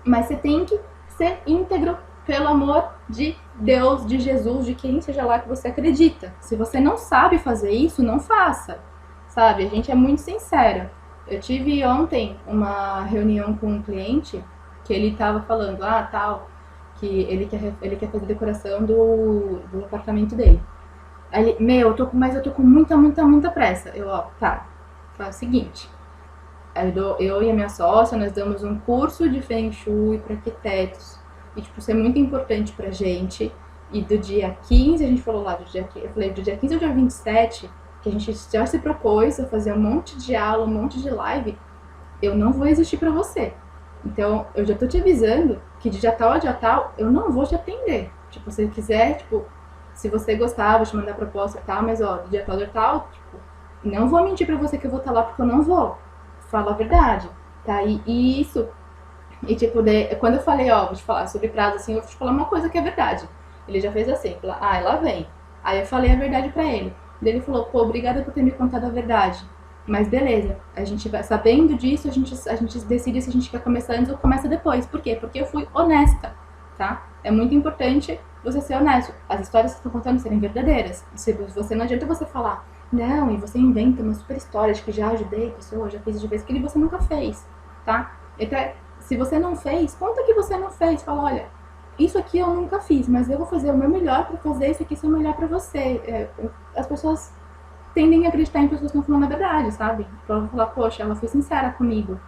Mas você tem que ser íntegro pelo amor de Deus, de Jesus, de quem seja lá que você acredita. Se você não sabe fazer isso, não faça, sabe? A gente é muito sincera. Eu tive ontem uma reunião com um cliente que ele estava falando, tal, que ele quer fazer decoração do apartamento dele. Aí ele, eu tô com muita pressa. Eu, tá, faz o seguinte, eu e a minha sócia, nós damos um curso de Feng Shui para arquitetos, e tipo, isso é muito importante pra gente, e do dia 15, a gente falou lá, eu falei, do dia 15 ao dia 27, que a gente já se propôs a fazer um monte de aula, um monte de live, eu não vou existir pra você. Então, eu já tô te avisando que de dia tal a dia tal, eu não vou te atender. Tipo, se você quiser, tipo, se você gostar, vou te mandar proposta e tal, mas ó, de dia tal a dia tal, tipo, não vou mentir pra você que eu vou estar lá porque eu não vou. Fala a verdade, tá? E isso, e tipo, quando eu falei, vou te falar sobre prazo, assim, eu vou te falar uma coisa que é verdade. Ele já fez assim, falou, lá vem. Aí eu falei a verdade pra ele. Daí ele falou, pô, obrigada por ter me contado a verdade. Mas beleza, a gente vai, sabendo disso, a gente decide se a gente quer começar antes ou começa depois. Por quê? Porque eu fui honesta, tá? É muito importante você ser honesto. As histórias que você está contando serem verdadeiras. Se você não adianta você falar, não, e você inventa uma super história de que já ajudei a pessoa, já fiz de vez que você nunca fez, tá? Então, se você não fez, conta que você não fez. Fala, olha, isso aqui eu nunca fiz, mas eu vou fazer o meu melhor para fazer isso aqui ser o melhor para você. As pessoas tendem a acreditar em pessoas que estão falando a verdade, sabe? Pra falar, poxa, ela foi sincera comigo.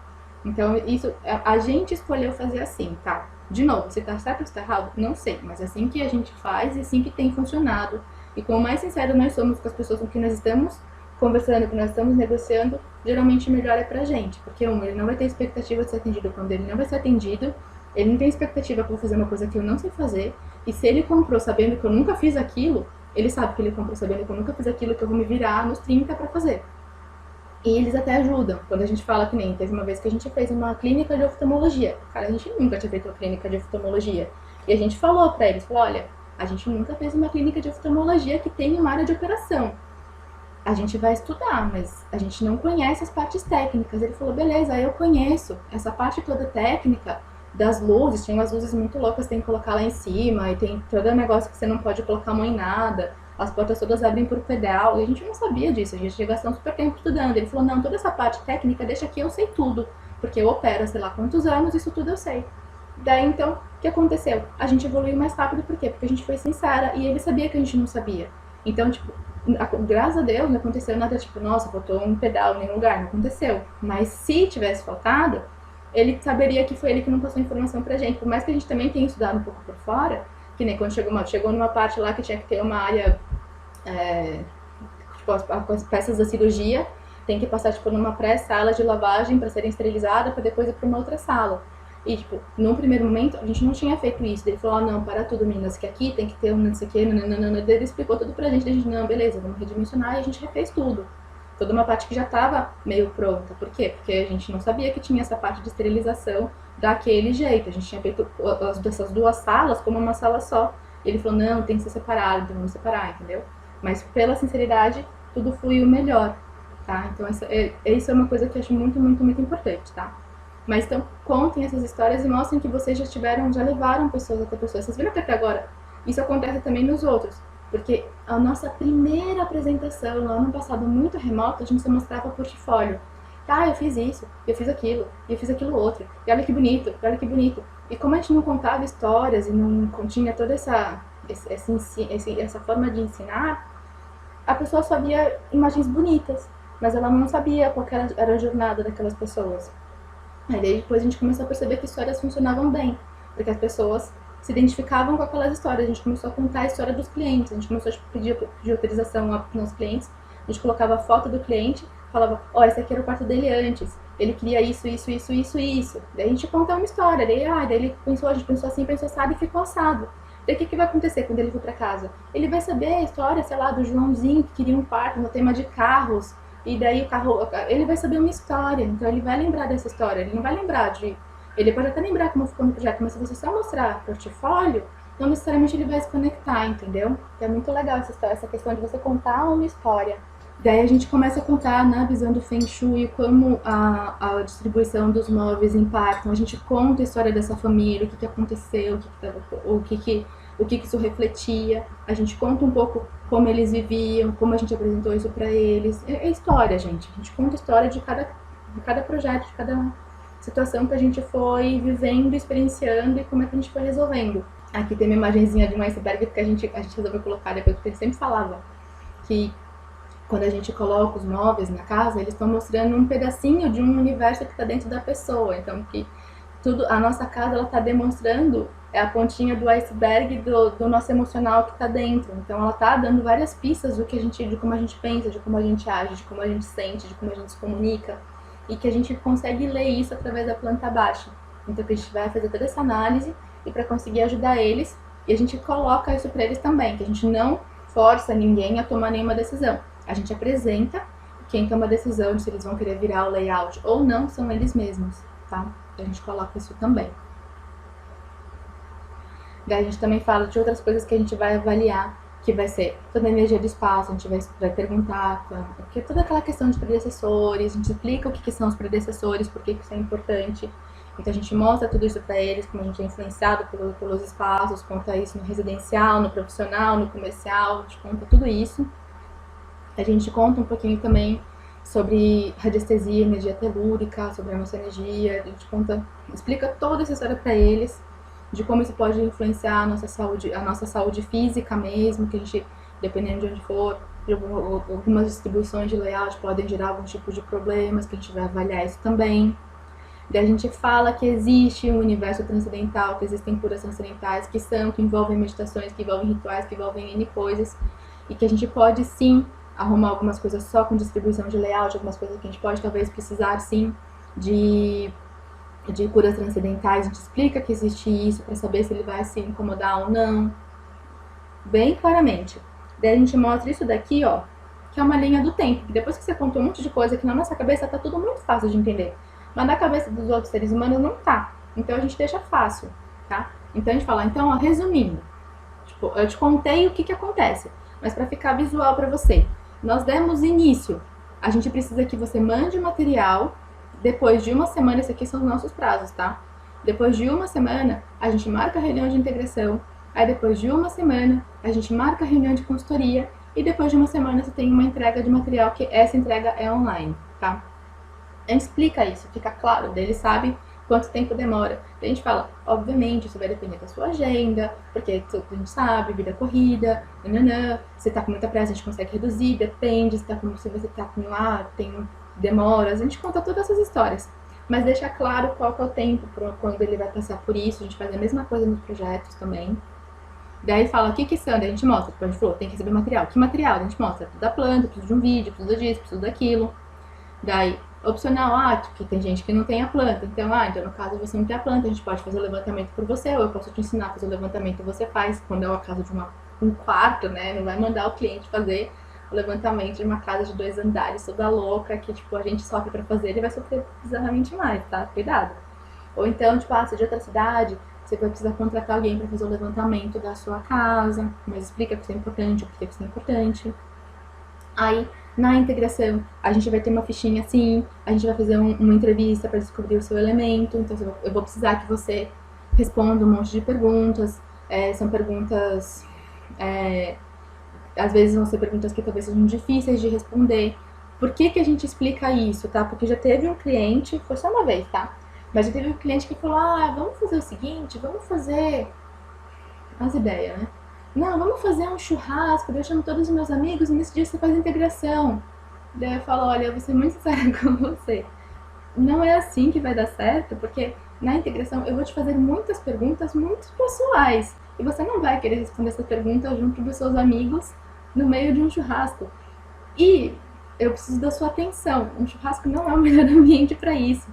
Então, isso, a gente escolheu fazer assim, tá? De novo, se tá certo ou se tá errado, não sei. Mas é assim que a gente faz e assim que tem funcionado. E quanto mais sincero nós somos com as pessoas com quem nós estamos conversando, que nós estamos negociando, geralmente melhor é pra gente. Porque, ele não vai ter expectativa de ser atendido quando ele não vai ser atendido. Ele não tem expectativa que eu vou fazer uma coisa que eu não sei fazer. E se ele comprou sabendo que eu nunca fiz aquilo, ele sabe que ele comprou sabendo que eu nunca fiz aquilo, que eu vou me virar nos 30 pra fazer. E eles até ajudam. Quando a gente fala que nem, teve uma vez que a gente fez uma clínica de oftalmologia. Cara, a gente nunca tinha feito uma clínica de oftalmologia. E a gente falou pra eles, olha, a gente nunca fez uma clínica de oftalmologia que tem uma área de operação. A gente vai estudar, mas a gente não conhece as partes técnicas. Ele falou, beleza, eu conheço essa parte toda técnica das luzes, tem umas luzes muito loucas, tem que colocar lá em cima, e tem todo o negócio que você não pode colocar a mão em nada. as portas todas abrem por pedal, e a gente não sabia disso, a gente ia gastar um super tempo estudando. Ele falou, não, toda essa parte técnica deixa aqui, eu sei tudo, porque eu opero, sei lá quantos anos, isso tudo eu sei. Daí, então, o que aconteceu? A gente evoluiu mais rápido, por quê? Porque a gente foi sincera, e ele sabia que a gente não sabia. Então, tipo, graças a Deus não aconteceu nada, tipo, nossa, botou um pedal em nenhum lugar, não aconteceu. Mas se tivesse faltado, ele saberia que foi ele que não passou informação pra gente. Por mais que a gente também tenha estudado um pouco por fora, que nem quando chegou numa parte lá que tinha que ter uma área, tipo, as peças da cirurgia, tem que passar, tipo, numa pré-sala de lavagem para serem esterilizadas, para depois ir para uma outra sala. E, tipo, num primeiro momento, a gente não tinha feito isso. Ele falou, não, para tudo, meninas, que aqui tem que ter um não sei o que, nananana. Ele explicou tudo pra gente, a gente, não, beleza, vamos redimensionar, e a gente refez tudo. Toda uma parte que já estava meio pronta. Por quê? Porque a gente não sabia que tinha essa parte de esterilização daquele jeito. A gente tinha feito essas duas salas como uma sala só. Ele falou, não, tem que ser separado, então vamos separar, entendeu? Mas pela sinceridade, tudo fluiu melhor, tá? Então isso é uma coisa que eu acho muito, muito, muito importante, tá? Mas então contem essas histórias e mostrem que vocês já levaram pessoas até pessoas. Vocês viram que até agora isso acontece também nos outros. Porque a nossa primeira apresentação no ano passado, muito remota, a gente só mostrava portfólio. Ah, eu fiz isso, eu fiz aquilo, e eu fiz aquilo outro. E olha que bonito, olha que bonito. E como a gente não contava histórias e não continha toda essa forma de ensinar, a pessoa só via imagens bonitas, mas ela não sabia qual era a jornada daquelas pessoas. Aí depois a gente começou a perceber que histórias funcionavam bem, porque as pessoas se identificavam com aquelas histórias. A gente começou a contar a história dos clientes, a gente começou a pedir autorização aos nossos clientes, a gente colocava a foto do cliente, falava, ó, esse aqui era o quarto dele antes, ele queria isso, isso, isso, isso, isso. Daí a gente conta uma história, daí ele pensou, a gente pensou assim, pensou assado e ficou assado. Daí o que vai acontecer quando ele for pra casa? Ele vai saber a história, sei lá, do Joãozinho que queria um quarto no tema de carros, e daí o carro, ele vai saber uma história, então ele vai lembrar dessa história, ele não vai lembrar de... Ele pode até lembrar como ficou no projeto, mas se você só mostrar portfólio, não necessariamente ele vai se conectar, entendeu? Então é muito legal essa questão de você contar uma história. Daí a gente começa a contar na visão do Feng Shui como a distribuição dos móveis impactam. A gente conta a história dessa família, o que aconteceu, o que isso refletia. A gente conta um pouco como eles viviam, como a gente apresentou isso para eles. É história, gente. A gente conta a história de cada projeto, de cada situação que a gente foi vivendo, experienciando e como é que a gente foi resolvendo. Aqui tem uma imagenzinha de um iceberg que a gente resolveu colocar depois, porque ele sempre falava que quando a gente coloca os móveis na casa, eles estão mostrando um pedacinho de um universo que está dentro da pessoa. Então, que a nossa casa, ela está demonstrando a pontinha do iceberg do nosso emocional que está dentro. Então, ela está dando várias pistas de como a gente pensa, de como a gente age, de como a gente sente, de como a gente se comunica. E que a gente consegue ler isso através da planta baixa. Então, que a gente vai fazer toda essa análise e para conseguir ajudar eles, e a gente coloca isso para eles também, que a gente não força ninguém a tomar nenhuma decisão. A gente apresenta, quem toma a decisão de se eles vão querer virar o layout ou não são eles mesmos, tá? A gente coloca isso também. Daí a gente também fala de outras coisas que a gente vai avaliar, que vai ser toda a energia do espaço, a gente vai perguntar, porque toda aquela questão de predecessores, a gente explica o que são os predecessores, por que isso é importante. Então a gente mostra tudo isso para eles, como a gente é influenciado pelos espaços, conta isso no residencial, no profissional, no comercial, a gente conta tudo isso. A gente conta um pouquinho também sobre radiestesia, energia telúrica, sobre a nossa energia, a gente explica toda essa história para eles, de como isso pode influenciar a nossa saúde física mesmo, que a gente, dependendo de onde for, algumas distribuições de layout podem gerar algum tipo de problemas, que a gente vai avaliar isso também. Daí a gente fala que existe um universo transcendental, que existem curas transcendentais, que envolvem meditações, que envolvem rituais, que envolvem N coisas, e que a gente pode sim arrumar algumas coisas só com distribuição de layout, algumas coisas que a gente pode talvez precisar sim de curas transcendentais. A gente explica que existe isso para saber se ele vai se incomodar ou não, bem claramente. Daí a gente mostra isso daqui, ó, que é uma linha do tempo. Depois que você contou um monte de coisa, que na nossa cabeça tá tudo muito fácil de entender, mas na cabeça dos outros seres humanos não tá. Então a gente deixa fácil, tá? Então a gente fala, então, ó, resumindo, tipo, eu te contei o que acontece, mas para ficar visual para você, nós demos início. A gente precisa que você mande o material. Depois de uma semana, esses aqui são os nossos prazos, tá? Depois de uma semana, a gente marca a reunião de integração, Aí depois de uma semana, a gente marca a reunião de consultoria e depois de uma semana você tem uma entrega de material, que essa entrega é online, tá? A gente explica isso, fica claro, daí ele sabe quanto tempo demora. Daí a gente fala, obviamente, isso vai depender da sua agenda, porque a gente sabe, vida corrida, nananã, se tá com muita pressa a gente consegue reduzir, depende, se você tá com, tem demoras, a gente conta todas essas histórias. Mas deixa claro qual que é o tempo quando ele vai passar por isso, a gente faz a mesma coisa nos projetos também. Daí fala, o que são? Daí a gente mostra, tipo, a gente falou, tem que receber material. Que material? Daí a gente mostra, preciso da planta, preciso de um vídeo, preciso disso, preciso daquilo. Daí, opcional, que tem gente que não tem a planta. Então, então no caso você não tem a planta, a gente pode fazer o levantamento por você, ou eu posso te ensinar a fazer o levantamento, você faz. Quando é o caso de um quarto, né? Não vai mandar o cliente fazer o levantamento de uma casa de 2 andares, toda louca, que tipo, a gente sofre pra fazer, ele vai sofrer bizarramente mais, tá? Cuidado. Ou então, tipo, se é de outra cidade, você vai precisar contratar alguém para fazer o levantamento da sua casa, mas explica que isso é importante, o que isso é importante. Aí, na integração, a gente vai ter uma fichinha assim, a gente vai fazer uma entrevista para descobrir o seu elemento, então eu vou precisar que você responda um monte de perguntas, são perguntas, às vezes vão ser perguntas que talvez sejam difíceis de responder. Por que a gente explica isso, tá? Porque já teve um cliente, foi só uma vez, tá? Mas já teve um cliente que falou, vamos fazer o seguinte, vamos fazer as ideias, né? Não, vamos fazer um churrasco, eu chamo todos os meus amigos e nesse dia você faz a integração. Daí eu falo, olha, eu vou ser muito sincera com você. Não é assim que vai dar certo, porque na integração eu vou te fazer muitas perguntas muito pessoais. E você não vai querer responder essa pergunta junto dos seus amigos no meio de um churrasco. E eu preciso da sua atenção. Um churrasco não é o melhor ambiente para isso.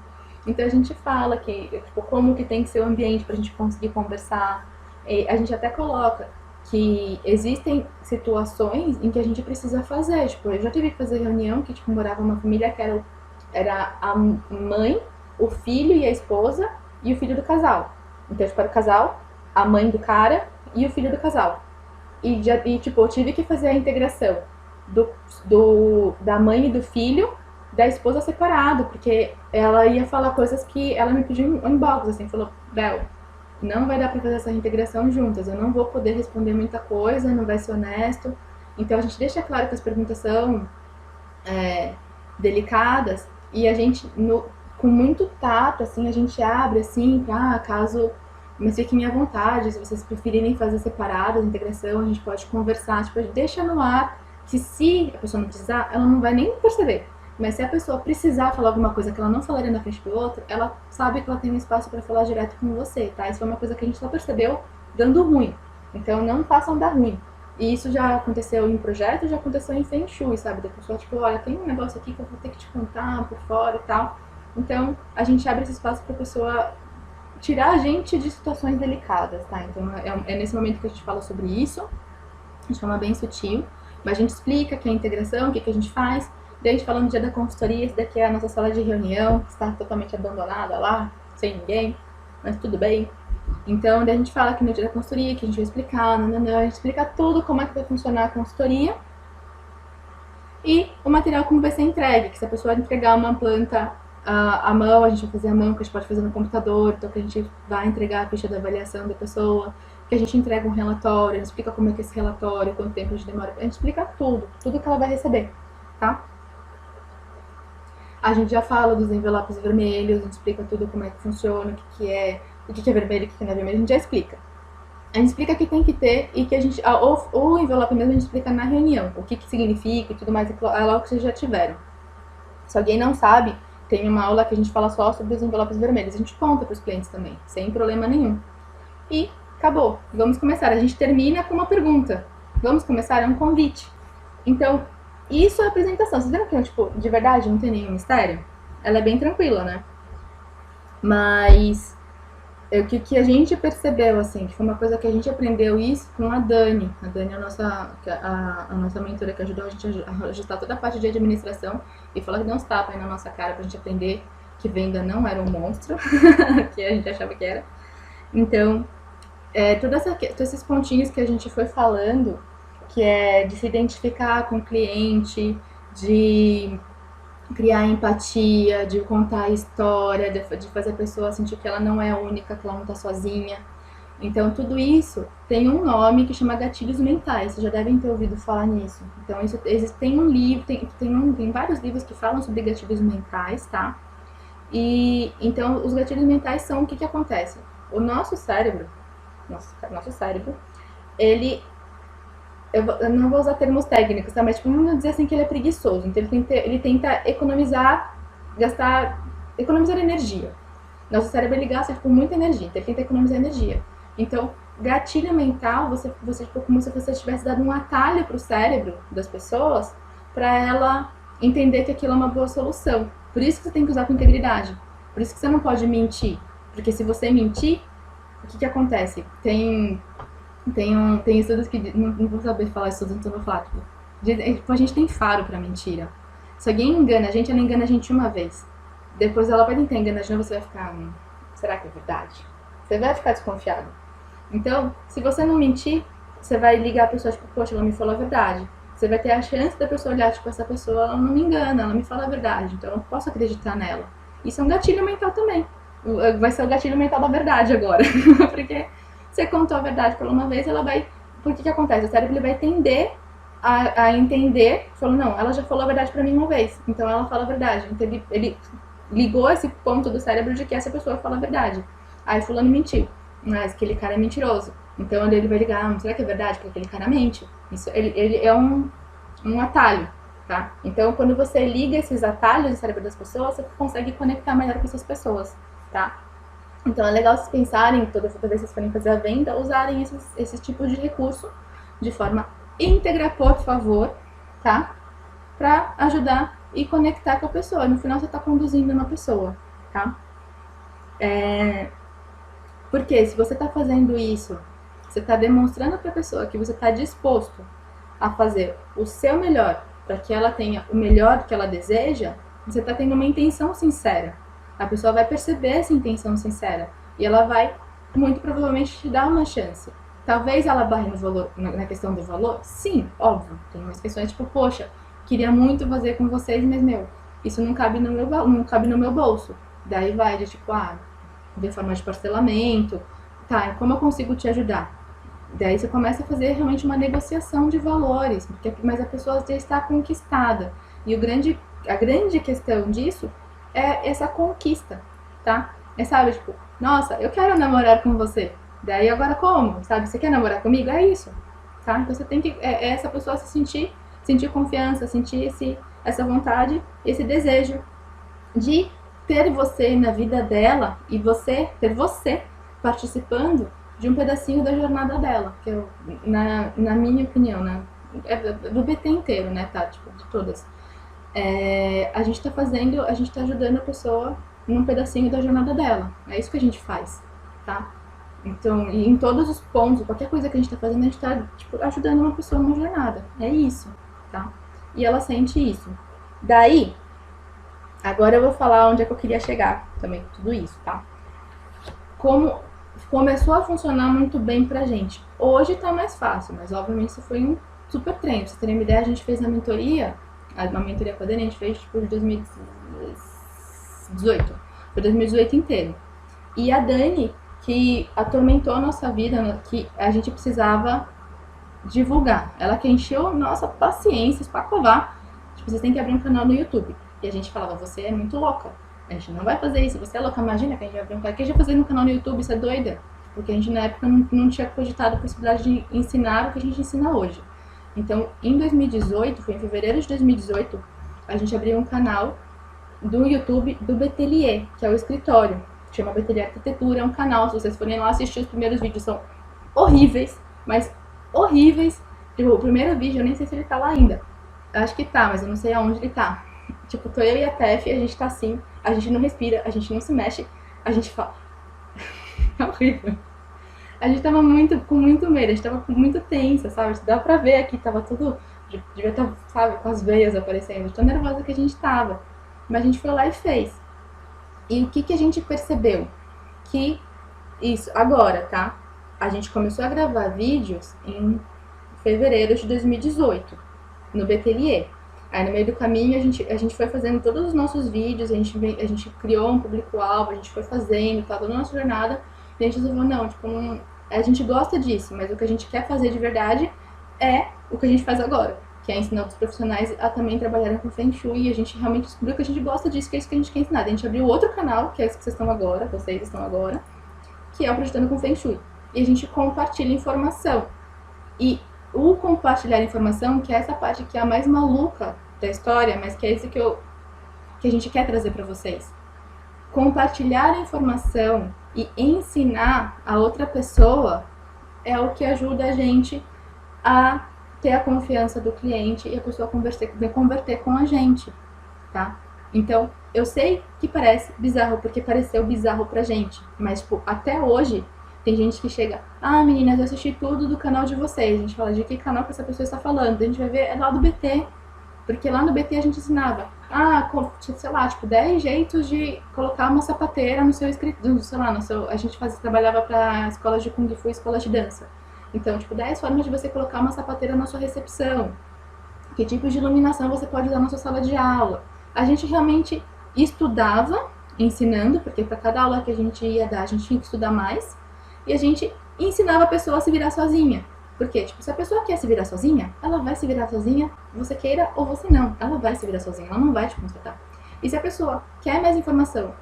Então a gente fala que, tipo, como que tem que ser o ambiente pra gente conseguir conversar. E a gente até coloca que existem situações em que a gente precisa fazer. Tipo, eu já tive que fazer reunião que, tipo, morava uma família que era a mãe, o filho e a esposa e o filho do casal. Então, tipo, era o casal, a mãe do cara e o filho do casal. E tipo, eu tive que fazer a integração da mãe e do filho, da esposa separado, porque ela ia falar coisas que ela me pediu em box, assim, falou, Bel, não vai dar pra fazer essa reintegração juntas, eu não vou poder responder muita coisa, não vai ser honesto. Então a gente deixa claro que as perguntas são delicadas e a gente, com muito tato, assim, a gente abre, assim, pra caso, mas fiquem à vontade, se vocês preferirem fazer separado a integração, a gente pode conversar, tipo, a gente deixa no ar que se a pessoa não precisar, ela não vai nem perceber. Mas se a pessoa precisar falar alguma coisa que ela não falaria na frente do outro, ela sabe que ela tem um espaço para falar direto com você, tá? Isso foi uma coisa que a gente só percebeu dando ruim. Então não façam dar ruim. E isso já aconteceu em projeto, já aconteceu em Feng Shui, sabe? Da pessoa, tipo, olha, tem um negócio aqui que eu vou ter que te contar por fora e tal. Então a gente abre esse espaço pra pessoa tirar a gente de situações delicadas, tá? Então é nesse momento que a gente fala sobre isso, de forma bem sutil, mas a gente explica que é a integração, o que a gente faz. Daí a gente fala no dia da consultoria, esse daqui é a nossa sala de reunião, que está totalmente abandonada lá, sem ninguém, mas tudo bem. Então, daí a gente fala que no dia da consultoria, que a gente vai explicar, a gente explica tudo, como é que vai funcionar a consultoria. E o material como vai ser entregue, que se a pessoa entregar uma planta à mão, a gente vai fazer à mão, que a gente pode fazer no computador, então que a gente vai entregar a ficha da avaliação da pessoa, que a gente entrega um relatório, a gente explica como é que é esse relatório, quanto tempo a gente demora, a gente explica tudo que ela vai receber, tá? A gente já fala dos envelopes vermelhos, a gente explica tudo como é que funciona, o que é vermelho, o que não é vermelho, a gente já explica. A gente explica que tem que ter e que a gente, o envelope mesmo a gente explica na reunião, o que significa e tudo mais, é logo que vocês já tiveram. Se alguém não sabe, tem uma aula que a gente fala só sobre os envelopes vermelhos, a gente conta para os clientes também, sem problema nenhum. E acabou, vamos começar. A gente termina com uma pergunta. Vamos começar? É um convite. Então, isso é a apresentação. Vocês viram que, tipo, de verdade não tem nenhum mistério? Ela é bem tranquila, né? Mas o que a gente percebeu, assim, que foi uma coisa que a gente aprendeu isso com a Dani. A Dani é a nossa mentora que ajudou a gente a ajustar toda a parte de administração e falou que deu uns tapas aí na nossa cara pra gente aprender que venda não era um monstro, que a gente achava que era. Então, todos esses pontinhos que a gente foi falando, que é de se identificar com o cliente, de criar empatia, de contar a história, de fazer a pessoa sentir que ela não é única, que ela não tá sozinha. Então, tudo isso tem um nome que chama gatilhos mentais. Vocês já devem ter ouvido falar nisso. Então, tem um livro, tem vários livros que falam sobre gatilhos mentais, tá? E então, os gatilhos mentais são o que acontece? O nosso cérebro, ele, eu não vou usar termos técnicos, tá? Mas tipo, vamos dizer assim que ele é preguiçoso. Então, ele tenta economizar energia. Nosso cérebro, ele gasta tipo, muita energia, então ele tenta economizar energia. Então, gatilho mental, você tipo, como se você tivesse dado um atalho para o cérebro das pessoas para ela entender que aquilo é uma boa solução. Por isso que você tem que usar com integridade. Por isso que você não pode mentir. Porque se você mentir, o que acontece? Tem estudos que... Não vou saber falar estudos, então eu vou falar. Tipo, a gente tem faro pra mentira. Se alguém engana a gente, ela engana a gente uma vez. Depois ela vai tentar enganar a gente, você vai ficar... será que é verdade? Você vai ficar desconfiado. Então, se você não mentir, você vai ligar a pessoa, tipo, poxa, ela me falou a verdade. Você vai ter a chance da pessoa olhar, tipo, essa pessoa, ela não me engana, ela me fala a verdade, então eu posso acreditar nela. Isso é um gatilho mental também. Vai ser o gatilho mental da verdade agora. Porque você contou a verdade por uma vez, ela vai... Por que acontece? O cérebro ele vai tender a entender, falou, não, ela já falou a verdade pra mim uma vez, então ela fala a verdade. Então ele ligou esse ponto do cérebro de que essa pessoa fala a verdade. Aí fulano mentiu, mas aquele cara é mentiroso. Então ele vai ligar, será que é verdade que aquele cara mente? Isso, ele é um atalho, tá? Então quando você liga esses atalhos no cérebro das pessoas, você consegue conectar melhor com essas pessoas, tá? Então é legal vocês pensarem, toda vez que vocês forem fazer a venda, usarem esses tipos de recurso de forma íntegra, por favor, tá? Pra ajudar e conectar com a pessoa. No final você tá conduzindo uma pessoa, tá? Porque se você tá fazendo isso, você tá demonstrando pra pessoa que você tá disposto a fazer o seu melhor para que ela tenha o melhor que ela deseja, você tá tendo uma intenção sincera. A pessoa vai perceber essa intenção sincera e ela vai, muito provavelmente, te dar uma chance. Talvez ela barre no valor, na questão do valor? Sim, óbvio. Tem umas questões tipo, poxa, queria muito fazer com vocês, mas, isso não cabe no meu bolso. Daí vai de tipo, de forma de parcelamento, tá, e como eu consigo te ajudar? Daí você começa a fazer realmente uma negociação de valores, mas a pessoa já está conquistada. E a grande questão disso é essa conquista, tá? Sabe, tipo, nossa, eu quero namorar com você. Daí agora como? Sabe, você quer namorar comigo? É isso, tá? Então você tem que, essa pessoa se sentir confiança, sentir essa vontade, esse desejo de ter você na vida dela e ter você participando de um pedacinho da jornada dela, que na minha opinião, né, do BT inteiro, né, tá, tipo, de todas, a gente tá ajudando a pessoa num pedacinho da jornada dela, é isso que a gente faz, tá? Então, e em todos os pontos, qualquer coisa que a gente tá fazendo, a gente tá, tipo, ajudando uma pessoa numa jornada, é isso, tá? E ela sente isso. Daí, agora eu vou falar onde é que eu queria chegar também com tudo isso, tá? Como começou a funcionar muito bem pra gente. Hoje tá mais fácil, mas obviamente isso foi um super treino. Pra vocês terem uma ideia, a gente fez uma mentoria com a Dani, a gente fez tipo de 2018. Foi 2018 inteiro. E a Dani, que atormentou a nossa vida, que a gente precisava divulgar. Ela que encheu nossa paciência, espacovar. Tipo, vocês têm que abrir um canal no YouTube. E a gente falava, você é muito louca. A gente não vai fazer isso, você é louca, imagina que a gente vai abrir um canal. O que a gente vai fazer no canal no YouTube? Isso é doida. Porque a gente na época não tinha cogitado a possibilidade de ensinar o que a gente ensina hoje. Então, em 2018, foi em fevereiro de 2018, a gente abriu um canal do YouTube do Betelier, que é o escritório. Chama Betelier Arquitetura, é um canal. Se vocês forem lá assistir os primeiros vídeos, são horríveis, mas horríveis. Tipo, o primeiro vídeo, eu nem sei se ele tá lá ainda. Eu acho que tá, mas eu não sei aonde ele tá. Tipo, tô eu e a Tef, a gente tá assim, a gente não respira, a gente não se mexe, a gente fala... É horrível. A gente tava com muito medo, a gente tava muito tensa, sabe? Dá pra ver aqui, tava tudo... Devia estar, sabe, com as veias aparecendo, tão nervosa que a gente tava. Mas a gente foi lá e fez. E o que a gente percebeu? Que isso, agora, tá? A gente começou a gravar vídeos em fevereiro de 2018, no Betelier. Aí no meio do caminho a gente foi fazendo todos os nossos vídeos, a gente criou um público-alvo, a gente foi fazendo, tá, toda a nossa jornada, e a gente resolveu, não, tipo, a gente gosta disso, mas o que a gente quer fazer de verdade é o que a gente faz agora, que é ensinar outros profissionais a também trabalharem com Feng Shui, e a gente realmente descobriu que a gente gosta disso, que é isso que a gente quer ensinar. A gente abriu outro canal, que é esse que vocês estão agora, que é o Projetando com Feng Shui. E a gente compartilha informação. E o compartilhar informação, que é essa parte que é a mais maluca da história, mas que é isso que a gente quer trazer para vocês. Compartilhar a informação e ensinar a outra pessoa é o que ajuda a gente a ter a confiança do cliente e a pessoa converter com a gente, tá? Então, eu sei que parece bizarro, porque pareceu bizarro pra gente, mas, tipo, até hoje, tem gente que chega, meninas, eu assisti tudo do canal de vocês. A gente fala, de que canal que essa pessoa está falando? A gente vai ver, é lá do BT, porque lá no BT a gente ensinava, sei lá, tipo, 10 jeitos de colocar uma sapateira no seu escritório, sei lá, a gente trabalhava pra escolas de Kung Fu e escolas de dança. Então, tipo, 10 formas de você colocar uma sapateira na sua recepção. Que tipos de iluminação você pode usar na sua sala de aula. A gente realmente estudava, ensinando, porque para cada aula que a gente ia dar, a gente tinha que estudar mais. E a gente ensinava a pessoa a se virar sozinha. Porque, tipo, se a pessoa quer se virar sozinha, ela vai se virar sozinha, você queira ou você não. Ela vai se virar sozinha, ela não vai te contratar. E se a pessoa quer mais informação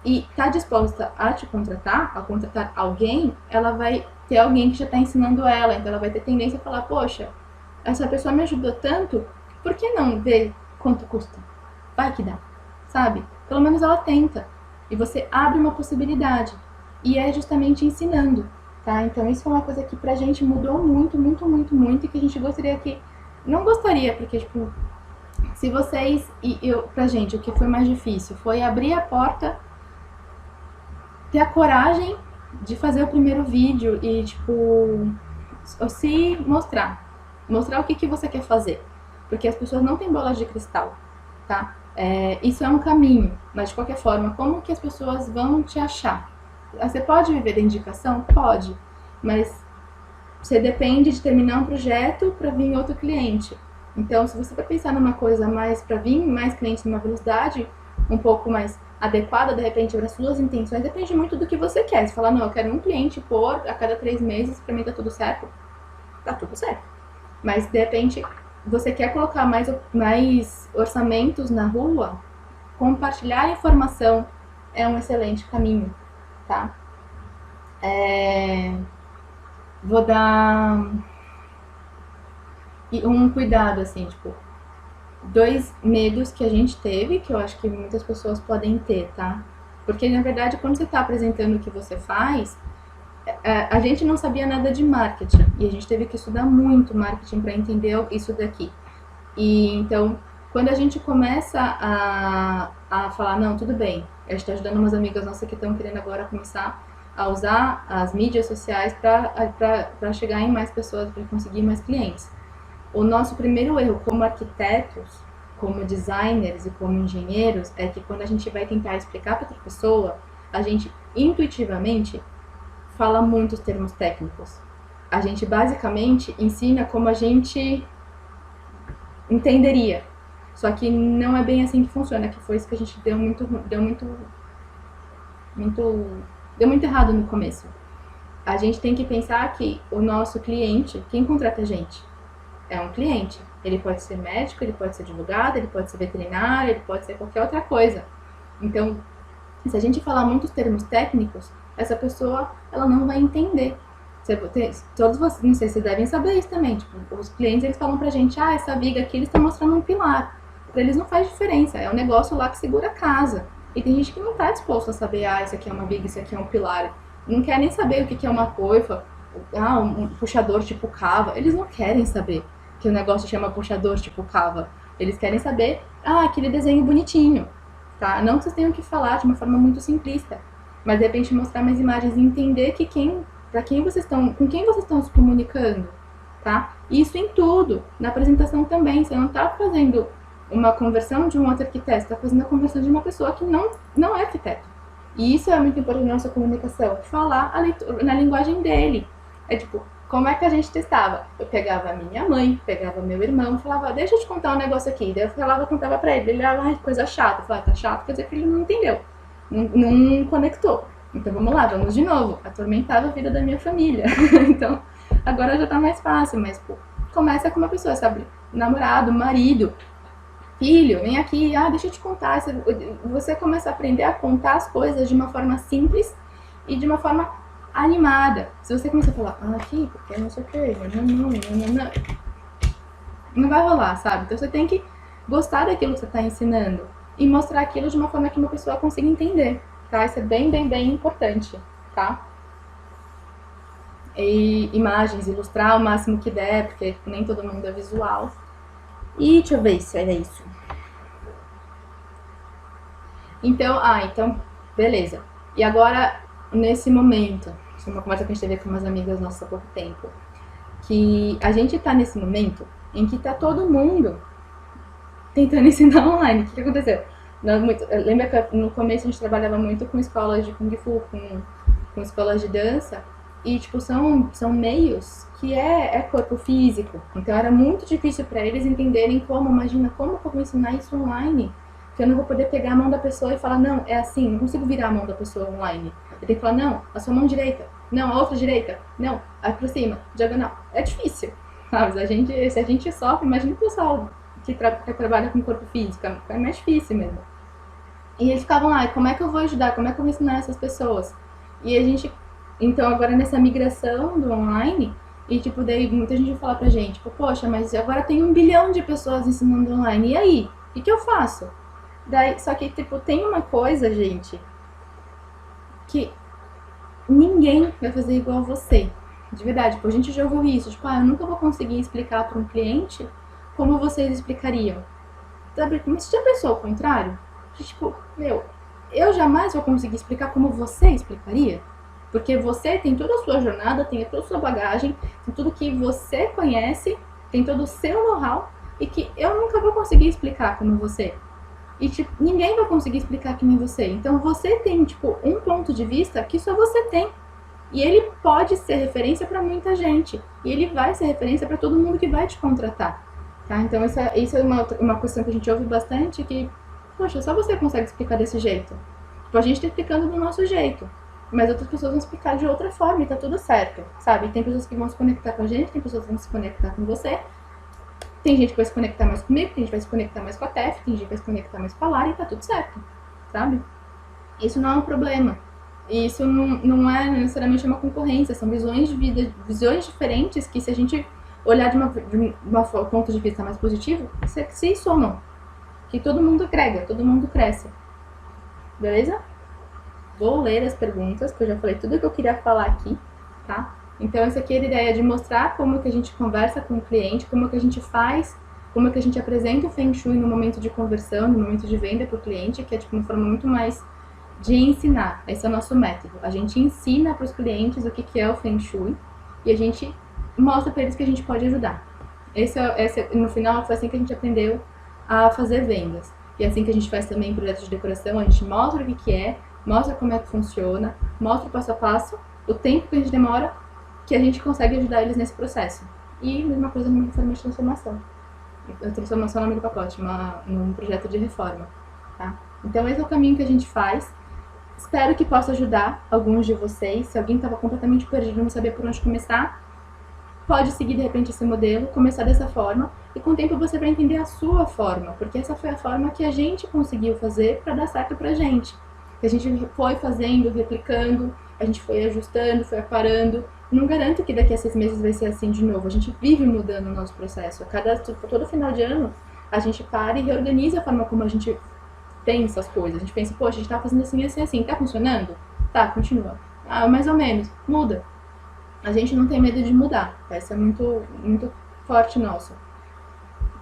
e está disposta a te contratar, a contratar alguém, ela vai ter alguém que já está ensinando ela. Então ela vai ter tendência a falar, poxa, essa pessoa me ajudou tanto, por que não ver quanto custa? Vai que dá, sabe? Pelo menos ela tenta. E você abre uma possibilidade. E é justamente ensinando, tá? Então isso é uma coisa que pra gente mudou muito, muito, muito, muito, e que a gente gostaria que... Não gostaria, porque, tipo, se vocês... pra gente, o que foi mais difícil foi abrir a porta, ter a coragem de fazer o primeiro vídeo e, tipo, se mostrar. Mostrar o que você quer fazer. Porque as pessoas não têm bola de cristal, tá? Isso é um caminho, mas de qualquer forma, como que as pessoas vão te achar? Você pode viver da indicação? Pode, mas você depende de terminar um projeto para vir outro cliente. Então, se você for pensar numa coisa mais para vir mais clientes numa velocidade um pouco mais adequada, de repente, para suas intenções, depende muito do que você quer. Se falar, não, eu quero um cliente por a cada 3 meses, para mim tá tudo certo, tá tudo certo. Mas, de repente, você quer colocar mais orçamentos na rua, compartilhar informação é um excelente caminho, tá? Vou dar um cuidado, assim, tipo, 2 medos que a gente teve, que eu acho que muitas pessoas podem ter, tá? Porque, na verdade, quando você tá apresentando o que você faz, a gente não sabia nada de marketing, e a gente teve que estudar muito marketing para entender isso daqui. E então, quando a gente começa a falar, não, tudo bem, a gente está ajudando umas amigas nossas que estão querendo agora começar a usar as mídias sociais para chegar em mais pessoas, para conseguir mais clientes. O nosso primeiro erro como arquitetos, como designers e como engenheiros é que quando a gente vai tentar explicar para outra pessoa, a gente intuitivamente fala muitos termos técnicos. A gente basicamente ensina como a gente entenderia. Só que não é bem assim que funciona, que foi isso que a gente deu muito errado no começo. A gente tem que pensar que o nosso cliente, quem contrata a gente, é um cliente. Ele pode ser médico, ele pode ser advogado, ele pode ser veterinário, ele pode ser qualquer outra coisa. Então, se a gente falar muitos termos técnicos, essa pessoa, ela não vai entender. Todos vocês, não sei se vocês devem saber isso também, tipo, os clientes, eles falam pra gente, essa viga aqui, eles estão mostrando um pilar. Pra eles não faz diferença, é um negócio lá que segura a casa. E tem gente que não tá disposto a saber, isso aqui é uma viga, isso aqui é um pilar. Não quer nem saber o que é uma coifa, um puxador tipo cava. Eles não querem saber que o negócio chama puxador tipo cava. Eles querem saber, aquele desenho bonitinho, tá? Não que vocês tenham que falar de uma forma muito simplista, mas de repente mostrar mais imagens e entender que com quem vocês estão se comunicando, tá? Isso em tudo, na apresentação também. Você não tá fazendo uma conversão de um outro arquiteto, você tá fazendo a conversão de uma pessoa que não é arquiteto. E isso é muito importante na nossa comunicação, falar na linguagem dele. É tipo, como é que a gente testava? Eu pegava a minha mãe, pegava meu irmão, falava, deixa eu te contar um negócio aqui. Daí eu contava pra ele, ele era coisa chata. Eu falava, tá chato, quer dizer que ele não entendeu, não conectou. Então vamos lá, vamos de novo. Atormentava a vida da minha família. Então agora já tá mais fácil, mas pô, começa com uma pessoa, sabe? Namorado, marido, filho, vem aqui, deixa eu te contar. Você começa a aprender a contar as coisas de uma forma simples e de uma forma animada. Se você começar a falar, aqui, porque não sei o que, não vai rolar, sabe? Então você tem que gostar daquilo que você está ensinando e mostrar aquilo de uma forma que uma pessoa consiga entender, tá? Isso é bem, bem, bem importante, tá? E imagens, ilustrar o máximo que der, porque nem todo mundo é visual. E deixa eu ver se era isso. Então, beleza. E agora, nesse momento, isso é uma conversa que a gente teve com umas amigas nossas há pouco tempo, que a gente tá nesse momento em que tá todo mundo tentando ensinar online. O que aconteceu? Lembra que no começo a gente trabalhava muito com escolas de Kung Fu, com escolas de dança, e tipo, são meios que é corpo físico. Então era muito difícil para eles entenderem imagina, como que eu vou ensinar isso online? Que eu não vou poder pegar a mão da pessoa e falar, não, é assim, não consigo virar a mão da pessoa online. Eu tenho que falar, não, a sua mão direita, não, a outra direita, não, aproxima, diagonal. É difícil, sabe? Se a gente sofre, imagina o pessoal que trabalha com corpo físico, é mais difícil mesmo. E eles ficavam lá, como é que eu vou ajudar, como é que eu vou ensinar essas pessoas? E a gente, então agora nessa migração do online, e tipo, daí muita gente vai falar pra gente, tipo, poxa, mas agora tem 1 bilhão de pessoas ensinando online, e aí? O que eu faço? Daí, só que, tipo, tem uma coisa, gente, que ninguém vai fazer igual você. De verdade, tipo, a gente já ouviu isso. Tipo, eu nunca vou conseguir explicar para um cliente como vocês explicariam. Sabe? Mas você já pensou ao contrário? Tipo, eu jamais vou conseguir explicar como você explicaria. Porque você tem toda a sua jornada, tem toda a sua bagagem, tem tudo que você conhece, tem todo o seu know-how, e que eu nunca vou conseguir explicar como você. E, tipo, ninguém vai conseguir explicar que nem você. Então, você tem, tipo, um ponto de vista que só você tem. E ele pode ser referência para muita gente. E ele vai ser referência para todo mundo que vai te contratar. Tá? Então, isso é uma questão que a gente ouve bastante, que, poxa, só você consegue explicar desse jeito. Tipo, a gente tá explicando do nosso jeito. Mas outras pessoas vão explicar de outra forma e tá tudo certo, sabe? Tem pessoas que vão se conectar com a gente, tem pessoas que vão se conectar com você. Tem gente que vai se conectar mais comigo, tem gente que vai se conectar mais com a Tef, tem gente que vai se conectar mais com a Lara e tá tudo certo, sabe? Isso não é um problema. E isso não é necessariamente uma concorrência, são visões de vida, visões diferentes que, se a gente olhar de uma ponto de vista mais positivo, se somam. Que todo mundo agrega, todo mundo cresce. Beleza? Vou ler as perguntas, que eu já falei tudo que eu queria falar aqui, tá? Então, essa aqui é a ideia de mostrar como que a gente conversa com o cliente, como que a gente faz, como que a gente apresenta o Feng Shui no momento de conversão, no momento de venda para o cliente, que é tipo uma forma muito mais de ensinar. Esse é o nosso método. A gente ensina para os clientes o que é o Feng Shui e a gente mostra para eles que a gente pode ajudar. No final, foi assim que a gente aprendeu a fazer vendas. E é assim que a gente faz também projetos de decoração, a gente mostra o que é, mostra como é que funciona, mostra o passo a passo, o tempo que a gente demora, que a gente consegue ajudar eles nesse processo. E mesma coisa numa reforma de transformação. A transformação no meio do pacote, num projeto de reforma. Tá? Então esse é o caminho que a gente faz. Espero que possa ajudar alguns de vocês. Se alguém estava completamente perdido, não sabia por onde começar, pode seguir de repente esse modelo, começar dessa forma, e com o tempo você vai entender a sua forma, porque essa foi a forma que a gente conseguiu fazer para dar certo pra gente. Que a gente foi fazendo, replicando, a gente foi ajustando, foi aparando. Não garanto que daqui a 6 meses vai ser assim de novo. A gente vive mudando o nosso processo. Todo final de ano, a gente para e reorganiza a forma como a gente pensa as coisas. A gente pensa, poxa, a gente tá fazendo assim, assim, assim. Tá funcionando? Tá, continua. Mais ou menos. Muda. A gente não tem medo de mudar. Isso é muito, muito forte nosso.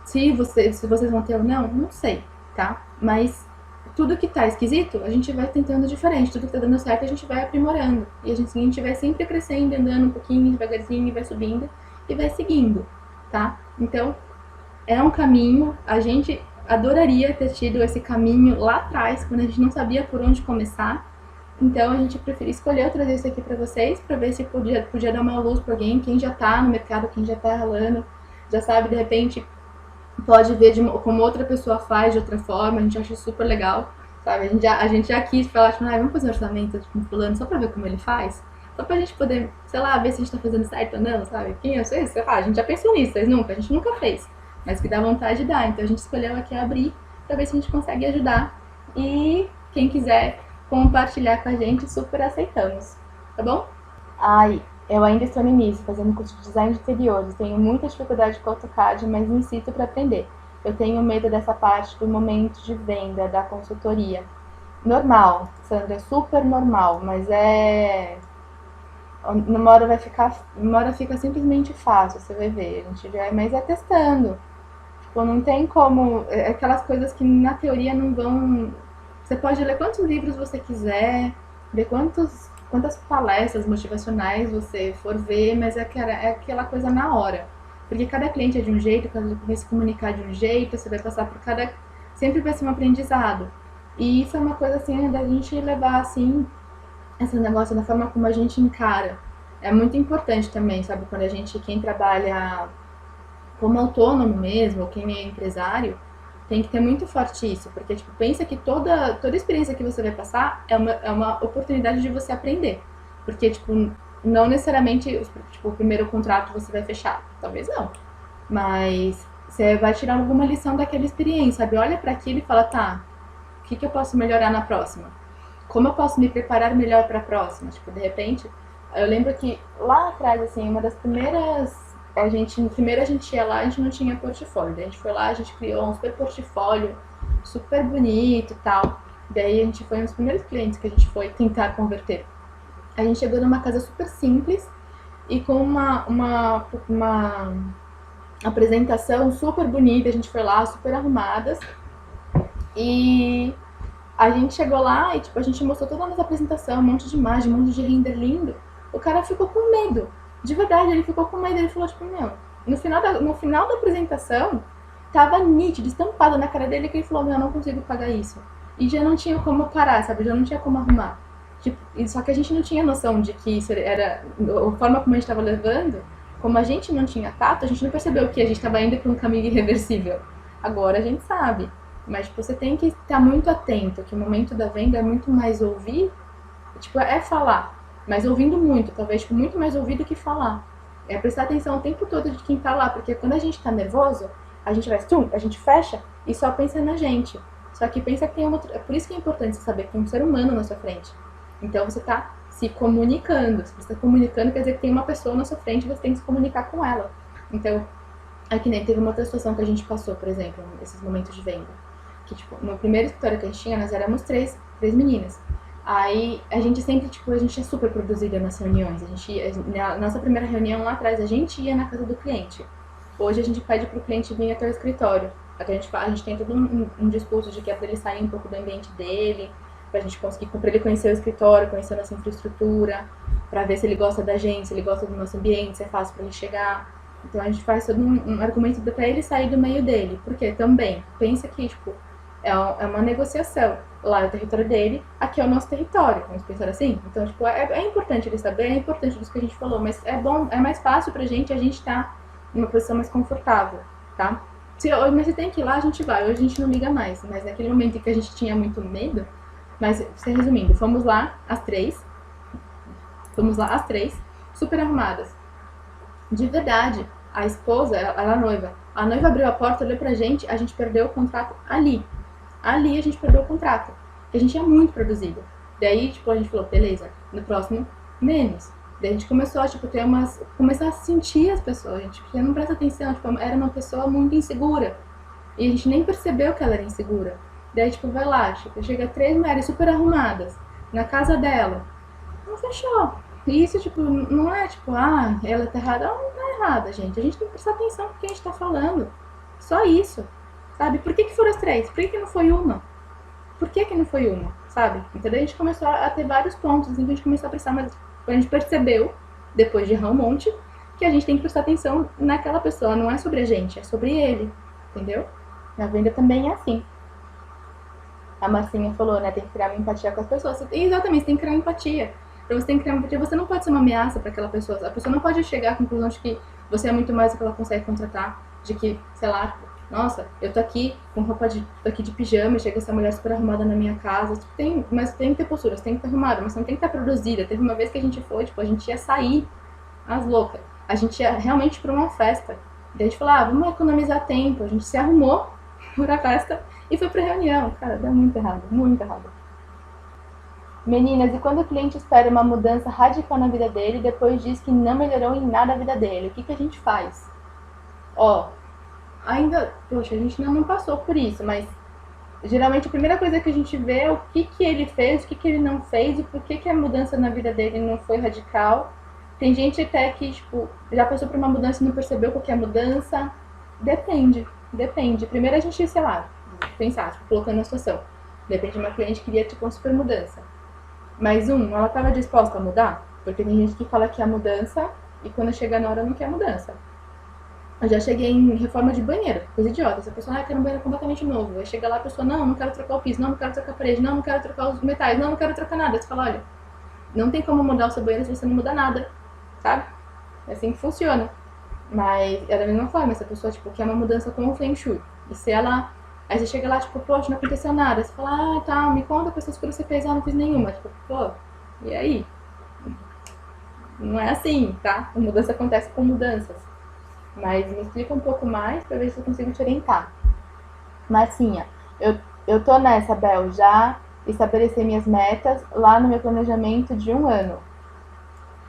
Se vocês vão ter ou não sei, tá? Mas tudo que tá esquisito, a gente vai tentando diferente. Tudo que tá dando certo, a gente vai aprimorando. E a gente vai sempre crescendo, andando um pouquinho, devagarzinho, e vai subindo e vai seguindo, tá? Então, é um caminho. A gente adoraria ter tido esse caminho lá atrás, quando a gente não sabia por onde começar. Então, a gente preferiu escolher trazer isso aqui pra vocês, pra ver se podia dar uma luz pra alguém, quem já tá no mercado, quem já tá ralando, já sabe, de repente, pode ver como outra pessoa faz de outra forma. A gente acha super legal, sabe? A gente já quis falar, tipo, vamos fazer um orçamento com fulano só pra ver como ele faz. Só pra gente poder, sei lá, ver se a gente tá fazendo certo ou não, sabe? Quem eu sei lá, a gente já pensou nisso, vocês nunca, a gente nunca fez. Mas que dá vontade de dar. Então a gente escolheu aqui abrir pra ver se a gente consegue ajudar. E quem quiser compartilhar com a gente, super aceitamos. Tá bom? Ai, eu ainda estou no início, fazendo curso de design de interiores. Tenho muita dificuldade com o AutoCAD, mas insisto para aprender. Eu tenho medo dessa parte do momento de venda, da consultoria. Normal, Sandra, super normal, mas numa hora uma hora fica simplesmente fácil, você vai ver. A gente já, mas é testando. Tipo, não tem como. Aquelas coisas que na teoria não vão. Você pode ler quantos livros você quiser, ver quantas palestras motivacionais você for ver, mas é aquela coisa na hora. Porque cada cliente é de um jeito, cada cliente vai se comunicar de um jeito, você vai passar por cada. Sempre vai ser um aprendizado. E isso é uma coisa assim, da gente levar assim, esse negócio da forma como a gente encara. É muito importante também, sabe? Quando quem trabalha como autônomo mesmo, ou quem é empresário, tem que ter muito forte isso, porque tipo, pensa que toda experiência que você vai passar é uma oportunidade de você aprender. Porque, tipo, não necessariamente tipo, o primeiro contrato você vai fechar, talvez não. Mas você vai tirar alguma lição daquela experiência, sabe? Olha para aquilo e fala, tá, o que eu posso melhorar na próxima? Como eu posso me preparar melhor para a próxima? Tipo, de repente, eu lembro que lá atrás, assim, uma das primeiras primeiro a gente ia lá, a gente não tinha portfólio. Daí a gente foi lá, a gente criou um super portfólio, super bonito e tal. Daí a gente foi um dos primeiros clientes que a gente foi tentar converter. A gente chegou numa casa super simples e com uma apresentação super bonita. A gente foi lá, super arrumadas. E a gente chegou lá e tipo, a gente mostrou toda a nossa apresentação, um monte de imagem, um monte de render lindo. O cara ficou com medo. De verdade, ele ficou com medo, ele falou, tipo, meu, no final da apresentação, tava nítido, estampado na cara dele, que ele falou, meu, eu não consigo pagar isso. E já não tinha como parar, sabe, já não tinha como arrumar. Tipo, só que a gente não tinha noção de que isso era, a forma como a gente tava levando, como a gente não tinha tato, a gente não percebeu que a gente tava indo pra um caminho irreversível. Agora a gente sabe, mas tipo, você tem que estar muito atento, que o momento da venda é muito mais ouvir, tipo, é falar. Mas ouvindo muito, talvez tipo, muito mais ouvir do que falar. É prestar atenção o tempo todo de quem tá lá, porque quando a gente tá nervoso, a gente a gente fecha e só pensa na gente. Só que pensa que tem é por isso que é importante você saber que tem um ser humano na sua frente. Então você tá se comunicando. Se você tá comunicando, quer dizer que tem uma pessoa na sua frente e você tem que se comunicar com ela. Então, aqui nem teve uma outra situação que a gente passou, por exemplo, nesses momentos de venda. Que, tipo, no primeiro escritório que a gente tinha, nós éramos três meninas. Aí a gente sempre, tipo, a gente é super produzida nas reuniões. Na nossa primeira reunião lá atrás, a gente ia na casa do cliente. Hoje a gente pede pro cliente vir até o escritório. A gente tem todo um discurso de que é pra ele sair um pouco do ambiente dele, pra gente conseguir, pra ele conhecer o escritório, conhecer a nossa infraestrutura, pra ver se ele gosta da gente, se ele gosta do nosso ambiente, se é fácil pra ele chegar. Então a gente faz todo um argumento pra ele sair do meio dele. Porque também, pensa que, tipo, é uma negociação. Lá é o território dele, aqui é o nosso território, vamos pensar assim? Então, tipo, é importante ele saber, é importante isso que a gente falou, mas é bom, é mais fácil pra gente, a gente tá numa posição mais confortável, tá? Mas você tem que ir lá, a gente vai, hoje a gente não liga mais, mas naquele momento em que a gente tinha muito medo, mas, resumindo, fomos lá as três, super arrumadas. De verdade, a esposa, ela é noiva, a noiva abriu a porta, olhou pra gente, a gente perdeu o contrato ali. Ali a gente perdeu o contrato, porque a gente é muito produzido. Daí, tipo, a gente falou, beleza, no próximo, menos. Daí a gente começou a, tipo, começar a sentir as pessoas, a gente não presta atenção, tipo, era uma pessoa muito insegura. E a gente nem percebeu que ela era insegura. Daí, tipo, vai lá, tipo, chega 3 mulheres super arrumadas na casa dela. Não fechou. E isso, tipo, não é, tipo, ela tá errada. Ela não tá errada, gente. A gente tem que prestar atenção no que a gente tá falando. Só isso. Sabe? Por que foram as 3? Por que não foi uma? Por que não foi uma? Sabe? Então a gente começou a ter vários pontos, assim, que a gente começou a prestar, mas a gente percebeu, depois de errar um monte, que a gente tem que prestar atenção naquela pessoa. Não é sobre a gente, é sobre ele. Entendeu? Na venda também é assim. A Marcinha falou, né? Tem que criar uma empatia com as pessoas. Exatamente, você tem que criar empatia. Pra você tem que criar empatia, você não pode ser uma ameaça para aquela pessoa. A pessoa não pode chegar à conclusão de que você é muito mais do que ela consegue contratar, de que, sei lá, Nossa, eu tô aqui com tô aqui de pijama, chega essa mulher super arrumada na minha casa. Tipo, mas tem que ter postura, você tem que estar arrumada, mas você não tem que estar produzida. Teve uma vez que a gente foi, tipo, a gente ia sair, as loucas. A gente ia realmente pra uma festa. Daí a gente falou, vamos economizar tempo. A gente se arrumou pra festa e foi pra reunião. Cara, deu muito errado, muito errado. Meninas, e quando o cliente espera uma mudança radical na vida dele e depois diz que não melhorou em nada a vida dele, o que a gente faz? Ó, ainda, poxa, a gente não passou por isso, mas geralmente a primeira coisa que a gente vê é o que ele fez, o que ele não fez e por que a mudança na vida dele não foi radical. Tem gente até que, tipo, já passou por uma mudança e não percebeu qual que é a mudança. Depende. Primeiro a gente, sei lá, pensar, tipo, colocando a situação. Depende de uma cliente que queria, tipo, uma super mudança. Mas, ela estava disposta a mudar? Porque tem gente que fala que é a mudança e quando chega na hora não quer mudança. Eu já cheguei em reforma de banheiro, coisa idiota. Essa pessoa, quer um banheiro completamente novo. Aí chega lá a pessoa, não quero trocar o piso, não quero trocar a parede, não quero trocar os metais, não quero trocar nada. Você fala, olha, não tem como mudar o seu banheiro se você não muda nada, sabe? É assim que funciona. Mas é da mesma forma, essa pessoa, tipo, quer uma mudança com o Feng Shui. E se ela... Aí você chega lá, tipo, poxa, não aconteceu nada. Você fala, tá, me conta quais coisas você fez. Não fiz nenhuma. Tipo, pô, e aí? Não é assim, tá? A mudança acontece com mudanças. Mas me explica um pouco mais pra ver se eu consigo te orientar. Marcinha, eu tô nessa, Bel, já estabeleci minhas metas lá no meu planejamento de 1 ano.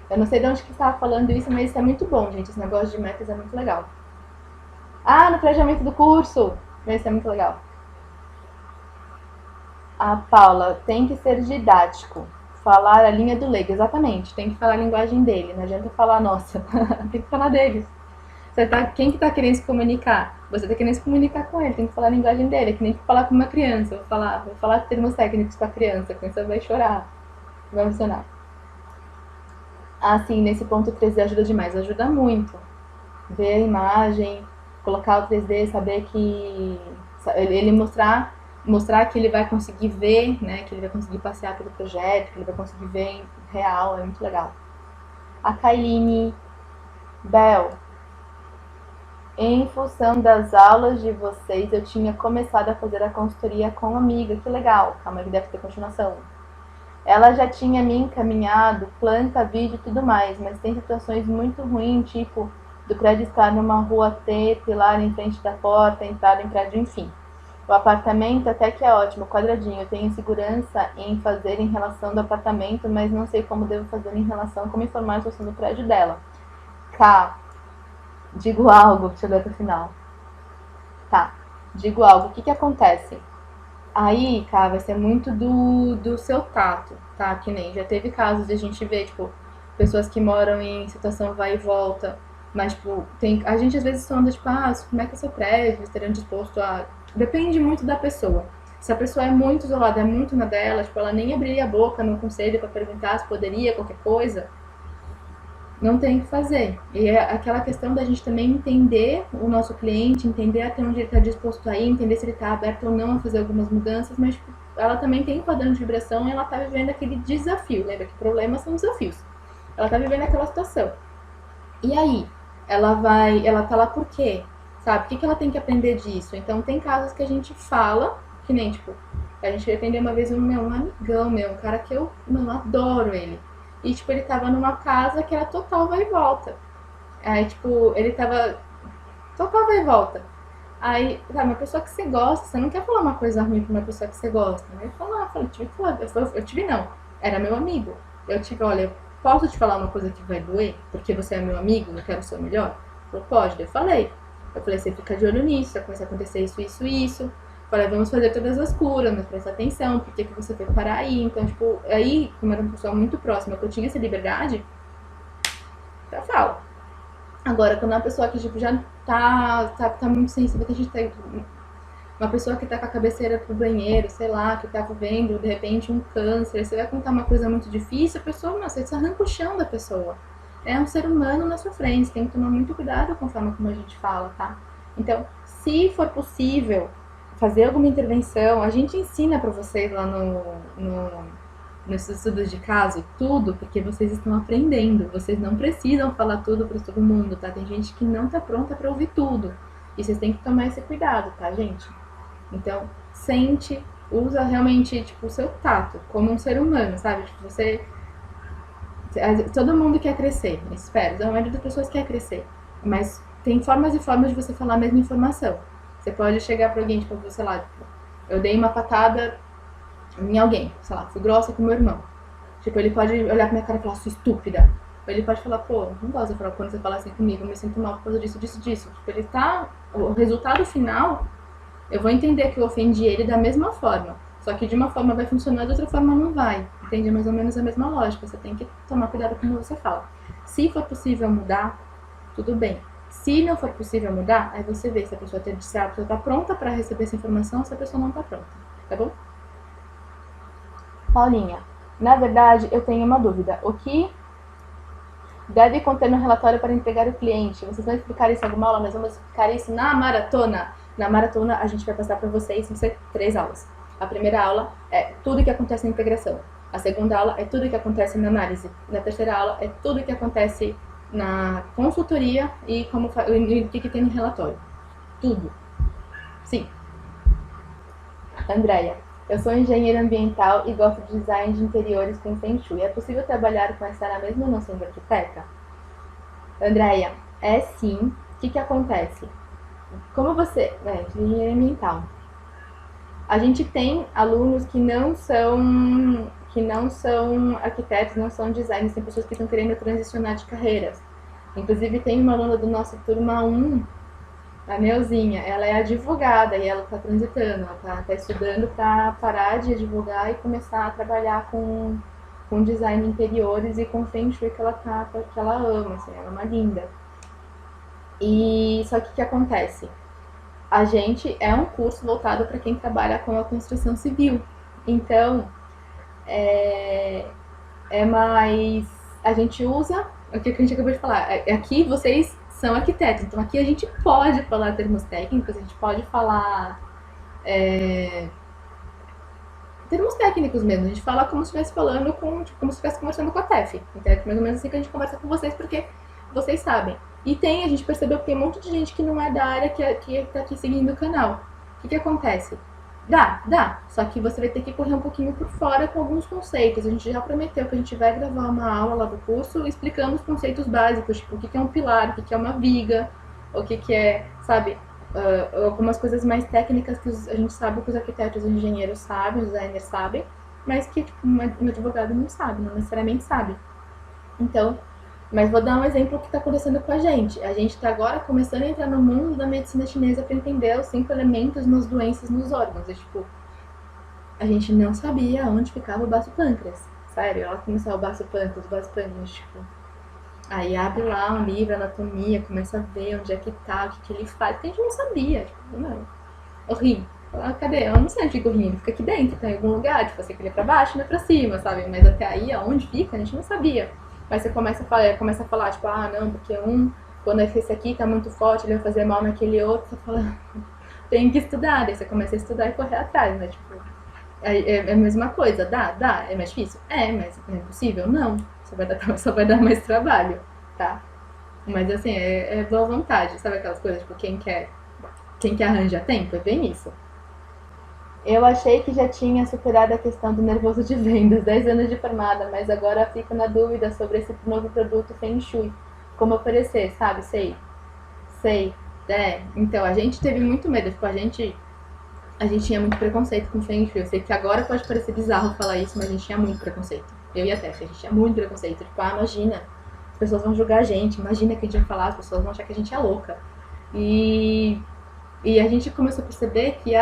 Eu não sei de onde que você estava falando isso, mas isso é muito bom, gente. Esse negócio de metas é muito legal. No planejamento do curso! Isso é muito legal. A Paula, tem que ser didático. Falar a linha do leigo, exatamente. Tem que falar a linguagem dele, não adianta falar nossa. Tem que falar deles. Quem que tá querendo se comunicar? Você tá querendo se comunicar com ele, tem que falar a linguagem dele, é que nem falar com uma criança. Vou falar termos técnicos com a criança vai chorar. Vai funcionar. Sim, nesse ponto 3D ajuda demais, ajuda muito. Ver a imagem, colocar o 3D, saber que ele mostrar que ele vai conseguir ver, né, que ele vai conseguir passear pelo projeto, que ele vai conseguir ver em real, é muito legal. A Kailine, Bel, em função das aulas de vocês, eu tinha começado a fazer a consultoria com uma amiga, que legal, calma que deve ter continuação. Ela já tinha me encaminhado planta, vídeo e tudo mais, mas tem situações muito ruins, tipo do prédio estar numa rua T, pilar em frente da porta, entrada em prédio, enfim. O apartamento até que é ótimo, quadradinho. Eu tenho insegurança em fazer em relação do apartamento, mas não sei como devo fazer em relação a como informar a situação do prédio dela. K, digo algo, deixa eu ler pro final. Tá, digo algo, o que acontece? Aí, cara, vai ser muito do seu tato, tá? Que nem já teve casos de a gente ver, tipo, pessoas que moram em situação vai e volta, mas, tipo, a gente às vezes sonda, tipo, como é que é seu prédio? Estariam disposto a... Depende muito da pessoa. Se a pessoa é muito isolada, é muito na dela, tipo, ela nem abriria a boca no conselho pra perguntar se poderia, qualquer coisa, não tem o que fazer. E é aquela questão da gente também entender o nosso cliente, entender até onde ele está disposto a ir, entender se ele está aberto ou não a fazer algumas mudanças, mas tipo, ela também tem um padrão de vibração e ela está vivendo aquele desafio. Lembra que problemas são desafios. Ela está vivendo aquela situação. E aí? Ela tá lá por quê? Sabe? O que ela tem que aprender disso? Então tem casos que a gente fala, que nem, tipo, a gente atendeu uma vez um amigão meu, um cara que eu adoro ele. E, tipo, ele tava numa casa que era total vai e volta. Aí, tipo, ele tava total vai e volta. Aí, uma pessoa que você gosta, você não quer falar uma coisa ruim pra uma pessoa que você gosta. Aí eu tive não, era meu amigo. Olha, eu posso te falar uma coisa que vai doer, porque você é meu amigo, eu quero o seu melhor? Falou, pode, eu falei, você fica de olho nisso, vai começar a acontecer isso. Falei, vamos fazer todas as curas, mas presta atenção, por que você foi parar aí? Então, tipo, aí, como era uma pessoa muito próxima, que eu tinha essa liberdade, já falo. Agora, quando é uma pessoa que, tipo, já tá muito sensível, que a gente tem uma pessoa que tá com a cabeceira pro banheiro, sei lá, que tá vivendo, de repente, um câncer, você vai contar uma coisa muito difícil, a pessoa, você arranca o chão da pessoa. É um ser humano na sua frente, tem que tomar muito cuidado com a forma como a gente fala, tá? Então, se for possível fazer alguma intervenção, a gente ensina para vocês lá nos estudos de caso tudo, porque vocês estão aprendendo, vocês não precisam falar tudo para todo mundo, tá? Tem gente que não tá pronta para ouvir tudo. E vocês têm que tomar esse cuidado, tá, gente? Então, sente, usa realmente, tipo, o seu tato como um ser humano, sabe? Tipo, você... Todo mundo quer crescer, espero. A maioria das pessoas quer crescer. Mas tem formas e formas de você falar a mesma informação. Você pode chegar pra alguém, tipo, sei lá, tipo, eu dei uma patada em alguém, sei lá, fui grossa com meu irmão. Tipo, ele pode olhar pra minha cara e falar, sua estúpida. Ou ele pode falar, pô, não gosto de falar quando você fala assim comigo, eu me sinto mal por causa disso, disso, disso. Tipo, ele tá... O resultado final, eu vou entender que eu ofendi ele da mesma forma. Só que de uma forma vai funcionar, de outra forma não vai. Entende? É mais ou menos a mesma lógica. Você tem que tomar cuidado com o que você fala. Se for possível mudar, tudo bem. Se não for possível mudar, aí você vê se a pessoa tá pronta pra receber essa informação ou se a pessoa não tá pronta. Tá bom? Paulinha, na verdade, eu tenho uma dúvida. O que deve conter no relatório para entregar ao cliente? Vocês vão explicar isso em alguma aula? Nós vamos explicar isso na maratona. Na maratona, a gente vai passar para vocês, vão ser 3 aulas. A primeira aula é tudo o que acontece na integração. A segunda aula é tudo o que acontece na análise. Na terceira aula é tudo o que acontece na consultoria e o que tem no relatório. Tudo. Sim. Andréia, eu sou engenheira ambiental e gosto de design de interiores com Feng Shui. É possível trabalhar com essa área mesmo não sendo arquiteta? Andréia, é sim. O que acontece? Como você... de engenharia ambiental. A gente tem alunos que não são arquitetos, não são designers, tem pessoas que estão querendo transicionar de carreiras. Inclusive tem uma aluna do nosso turma 1, a Neuzinha, ela é advogada e ela está transitando, ela está estudando para parar de advogar e começar a trabalhar com design de interiores e com Feng Shui que ela ama, assim, ela é uma linda. E só que o que acontece? A gente é um curso voltado para quem trabalha com a construção civil. Então, mais... A gente usa o que a gente acabou de falar. Aqui vocês são arquitetos, então aqui a gente pode falar termos técnicos, a gente pode falar termos técnicos mesmo. A gente fala como se estivesse falando como se estivesse conversando com a TEF. Então é mais ou menos assim que a gente conversa com vocês, porque vocês sabem. E a gente percebeu que tem um monte de gente que não é da área que tá aqui seguindo o canal. O que acontece? Dá. Só que você vai ter que correr um pouquinho por fora com alguns conceitos. A gente já prometeu que a gente vai gravar uma aula lá do curso explicando os conceitos básicos, tipo o que é um pilar, o que é uma viga, o que é, sabe, algumas coisas mais técnicas que a gente sabe que os arquitetos, os engenheiros sabem, os designers sabem, mas que tipo, um advogado não sabe, não necessariamente sabe. Então, mas vou dar um exemplo que está acontecendo com a gente. A gente está agora começando a entrar no mundo da medicina chinesa para entender os 5 elementos nas doenças nos órgãos. Tipo, a gente não sabia onde ficava o baço pâncreas. Sério, ela começou o baço pâncreas, tipo... Aí abre lá um livro, anatomia, começa a ver onde é que tá, o que ele faz. Porque a gente não sabia, tipo, não. O rim. Cadê? Eu não sei onde fica o rim, ele fica aqui dentro, tá em algum lugar, tipo, você queria pra baixo, não é pra cima, sabe? Mas até aí, aonde fica, a gente não sabia. Mas você começa a falar, tipo, não, porque quando esse aqui tá muito forte, ele vai fazer mal naquele outro, você fala, tem que estudar, daí você começa a estudar e correr atrás, né, tipo, é a mesma coisa, dá, é mais difícil? Mas é impossível? Não, só vai dar mais trabalho, tá? Mas assim, é boa vontade, sabe aquelas coisas, tipo, quem quer arranja tempo, é bem isso. Eu achei que já tinha superado a questão do nervoso de vendas, 10 anos de formada, mas agora fico na dúvida sobre esse novo produto Feng Shui. Como oferecer, sabe? Sei. Então, a gente teve muito medo, tipo, a gente tinha muito preconceito com Feng Shui. Eu sei que agora pode parecer bizarro falar isso, mas a gente tinha muito preconceito. Eu e a Tef, a gente tinha muito preconceito. Tipo, imagina, as pessoas vão julgar a gente, imagina que a gente vai falar, as pessoas vão achar que a gente é louca. E a gente começou a perceber que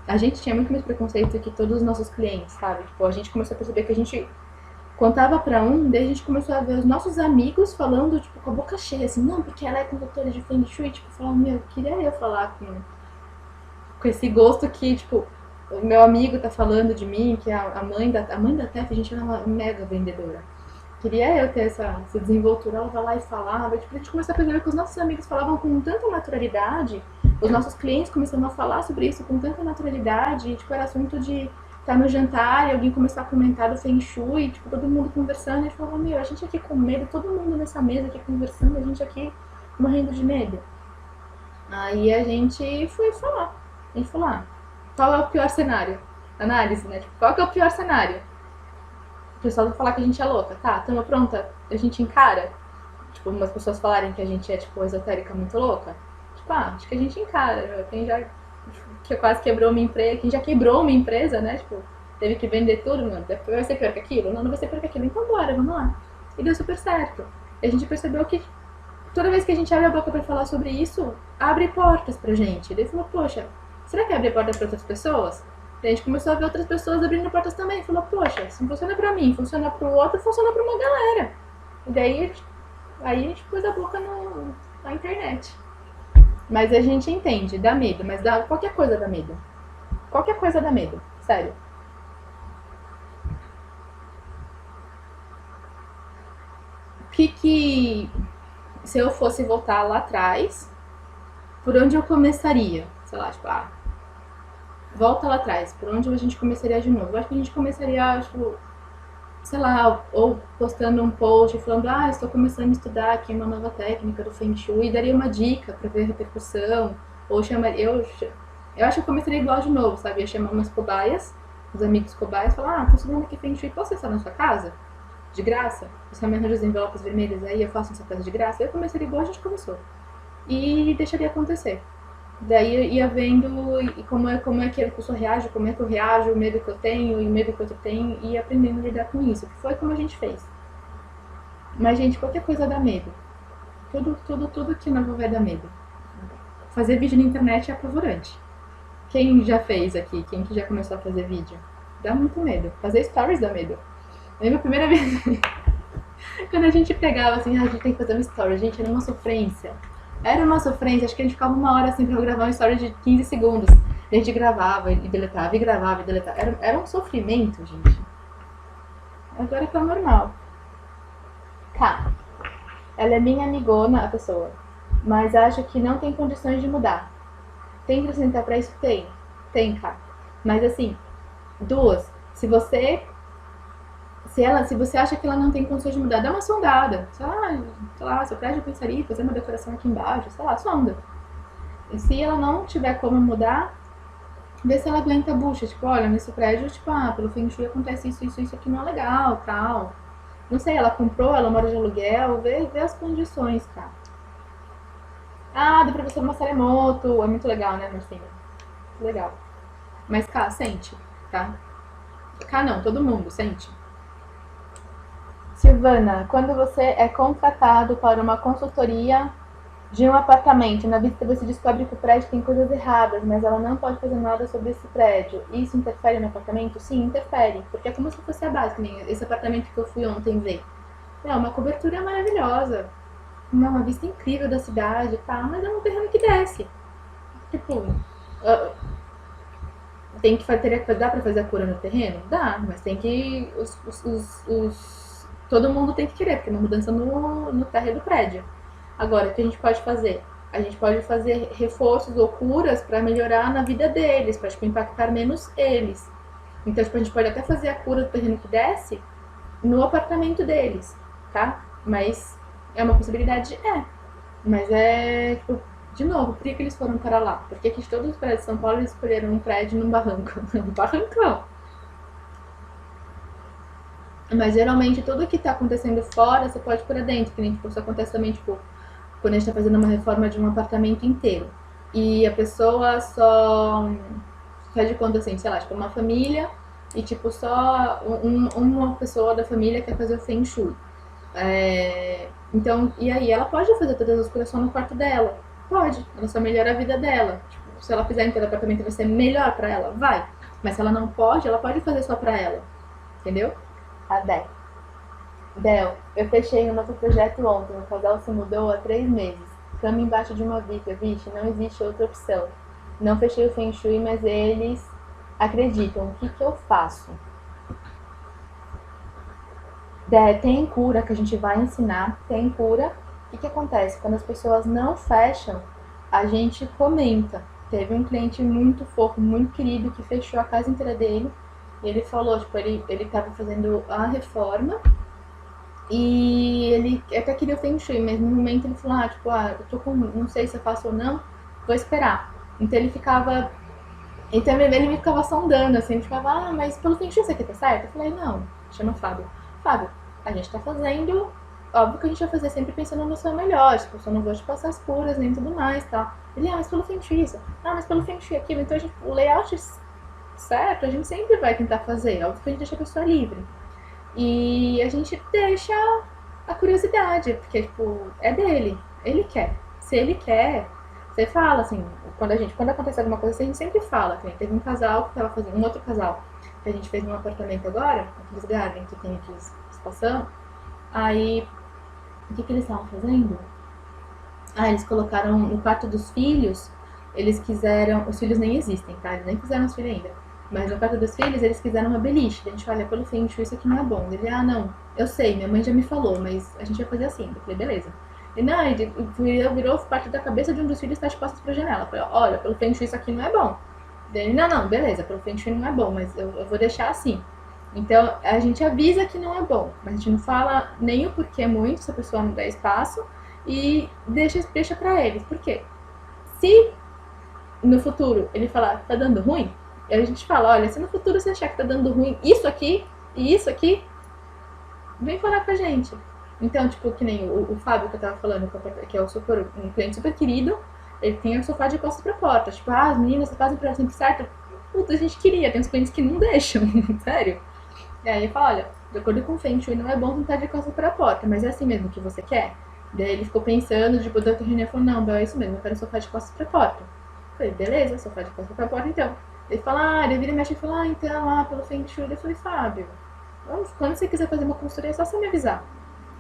a gente tinha muito mais preconceito que todos os nossos clientes, sabe? Tipo, a gente começou a perceber que a gente contava pra daí a gente começou a ver os nossos amigos falando, tipo, com a boca cheia, assim, não, porque ela é consultora de Feng Shui, tipo, falando, meu, queria eu falar com esse gosto que, tipo, o meu amigo tá falando de mim, que a mãe da Tef, a gente era uma mega vendedora. Queria eu ter essa desenvoltura, ela vai lá e falava, tipo, a gente começou a perceber que os nossos amigos falavam com tanta naturalidade, os nossos clientes começaram a falar sobre isso com tanta naturalidade, e, tipo, era assunto de estar no jantar e alguém começar a comentar do Feng Shui, tipo, todo mundo conversando, e a gente falava, meu, a gente aqui com medo, todo mundo nessa mesa aqui conversando, a gente aqui morrendo de medo. Aí a gente foi falar. A gente falou, qual é o pior cenário? Análise, né? Tipo, qual que é o pior cenário? O pessoal vai falar que a gente é louca. Tá, tamo pronta? A gente encara? Tipo, umas pessoas falarem que a gente é, tipo, esotérica muito louca. Tipo, acho que a gente encara. Quem já que quase quebrou uma empresa, quem já quebrou uma empresa, né? Tipo, teve que vender tudo, mano. Vai ser pior que aquilo? Não, não vai ser pior que aquilo. Então bora, vamos lá. E deu super certo. E a gente percebeu que toda vez que a gente abre a boca pra falar sobre isso, abre portas pra gente. E daí falou, poxa, será que abre portas pra outras pessoas? E a gente começou a ver outras pessoas abrindo portas também. Falou, poxa, se não funciona pra mim, funciona pro outro, funciona pra uma galera. E daí aí a gente pôs a boca na internet. Mas a gente entende, dá medo, mas dá, qualquer coisa dá medo. Qualquer coisa dá medo, sério. O que se eu fosse voltar lá atrás, por onde eu começaria? Sei lá, tipo, volta lá atrás, por onde a gente começaria de novo? Eu acho que a gente começaria, tipo, sei lá, ou postando um post falando, estou começando a estudar aqui uma nova técnica do Feng Shui, e daria uma dica pra ver a repercussão, ou chamaria, eu acho que eu começaria igual de novo, sabe? Ia chamar umas cobaias, os amigos cobaias, falar, tô estudando aqui Feng Shui, posso estar na sua casa? De graça? Você me arranja os envelopes vermelhos aí, eu faço na sua casa de graça? Eu começaria igual a gente começou. E deixaria acontecer. Daí ia vendo como é que a pessoa reage, como é que eu reajo, o medo que eu tenho e o medo que eu tenho, e aprendendo a lidar com isso. Que foi como a gente fez. Mas, gente, qualquer coisa dá medo. Tudo que não vai dar medo. Fazer vídeo na internet é apavorante. Quem já fez aqui? Quem que já começou a fazer vídeo? Dá muito medo. Fazer stories dá medo. Eu lembro a primeira vez quando a gente pegava assim, a gente tem que fazer um story. Gente, era uma sofrência. Era uma sofrência, acho que a gente ficava uma hora assim pra gravar uma história de 15 segundos. A gente gravava e deletava, e gravava e deletava. Era um sofrimento, gente. Agora tá normal. Cá. Ela é minha amigona, a pessoa. Mas acho que não tem condições de mudar. Tem que sentar pra isso? Tem. Tem, cá. Mas assim, duas. Se você acha que ela não tem condições de mudar, dá uma sondada. Sei lá, seu prédio pensaria em fazer uma decoração aqui embaixo, sei lá, sonda. E se ela não tiver como mudar, vê se ela aguenta a bucha. Tipo, olha, nesse prédio, tipo, pelo Feng Shui acontece isso aqui não é legal, tal. Não sei, ela comprou, ela mora de aluguel, vê as condições, cara. Do professor Massaremoto, é muito legal, né, Marcinha? Legal. Mas, cá, sente, tá? Cá não, todo mundo, sente. Silvana, quando você é contratado para uma consultoria de um apartamento, na visita você descobre que o prédio tem coisas erradas, mas ela não pode fazer nada sobre esse prédio. Isso interfere no apartamento? Sim, interfere, porque é como se fosse a base, que nem esse apartamento que eu fui ontem ver. É uma cobertura maravilhosa, uma vista incrível da cidade, tá? Mas é um terreno que desce. Tipo, tem que fazer, dá pra fazer a cura no terreno? Dá, mas tem que todo mundo tem que querer, porque é uma mudança no térreo do prédio. Agora, o que a gente pode fazer? A gente pode fazer reforços ou curas para melhorar na vida deles, para tipo, impactar menos eles. Então, tipo, a gente pode até fazer a cura do terreno que desce no apartamento deles, tá? Mas é uma possibilidade? É. Mas é, tipo, de novo, por que eles foram para lá? Por que de todos os prédios de São Paulo eles escolheram um prédio num barranco? Um barrancão. Mas geralmente tudo que tá acontecendo fora, você pode por dentro, que nem tipo, isso acontece também, tipo, quando a gente tá fazendo uma reforma de um apartamento inteiro. E a pessoa só faz de conta assim, sei lá, tipo, uma família e tipo, só uma pessoa da família quer fazer o Feng Shui. Então, e aí ela pode fazer todas as curas só no quarto dela. Pode, ela só melhora a vida dela. Tipo, se ela fizer em todo apartamento vai ser melhor pra ela, vai. Mas se ela não pode, ela pode fazer só pra ela. Entendeu? A Del, eu fechei um novo projeto ontem. O casal se mudou há 3 meses. Cama embaixo de uma viga, vixe, não existe outra opção. Não fechei o Feng Shui, mas eles acreditam. O que eu faço? Tem cura que a gente vai ensinar, tem cura. O que acontece? Quando as pessoas não fecham, a gente comenta. Teve um cliente muito fofo, muito querido, que fechou a casa inteira dele. E ele falou, tipo, ele tava fazendo a reforma e ele até queria o Feng Shui, mas no momento ele falou, eu tô com, não sei se eu faço ou não, vou esperar. Então ele ficava... Então ele me ficava sondando, assim, ele ficava, ah, mas pelo feng shui isso aqui tá certo? Eu falei, não, chama Fábio. Fábio, a gente tá fazendo, óbvio que a gente vai fazer sempre pensando no seu melhor, tipo, eu só não vou te passar as curas nem tudo mais, tá? Ele, ah, mas pelo feng shui isso, ah, mas pelo feng shui aquilo, então o layout certo a gente sempre vai tentar fazer, óbvio que a gente deixa a pessoa livre. E a gente deixa a curiosidade, porque, tipo, é dele, ele quer. Se ele quer, você fala, assim, quando acontece alguma coisa, a gente sempre fala. Teve um casal que tava fazendo, um outro casal, que a gente fez num apartamento agora, aqueles garden que tem aqui espação. Aí, o que eles estavam fazendo? Ah, eles colocaram no quarto dos filhos, eles quiseram, os filhos nem existem, tá? Eles nem fizeram os filhos ainda. Mas no quarto dos filhos, eles quiseram uma beliche. A gente olha, pelo feng shui, isso aqui não é bom. Ele, ah, não, eu sei, minha mãe já me falou, mas a gente vai fazer assim. Eu falei, beleza. Ele, não, ele virou parte da cabeça de um dos filhos tá de costas pra janela. Eu falei, olha, pelo feng shui isso aqui não é bom. Ele, não, beleza, pelo feng shui não é bom, mas eu vou deixar assim. Então, a gente avisa que não é bom, mas a gente não fala nem o porquê muito, se a pessoa não der espaço, e deixa pra eles. Por quê? Se no futuro ele falar, tá dando ruim, e a gente fala, olha, se no futuro você achar que tá dando ruim isso aqui e isso aqui, vem falar com a gente. Então, tipo, que nem o Fábio que eu tava falando, que é um cliente super querido, ele tem o sofá de costas pra porta. Tipo, ah, as meninas fazem pra sempre certo. Puta, a gente queria, tem uns clientes que não deixam, sério. E aí ele fala, olha, de acordo com o Feng Shui, não é bom sentar de costas pra porta, mas é assim mesmo que você quer? Daí ele ficou pensando, tipo, o Dr. René falou, não, é isso mesmo, eu quero sofá de costas pra porta. Eu falei, beleza, sofá de costas pra porta, então. Ele fala, ele vira e mexe e fala, então, pelo Feng Shui. Eu falei, Fábio, quando você quiser fazer uma consultoria, é só você me avisar.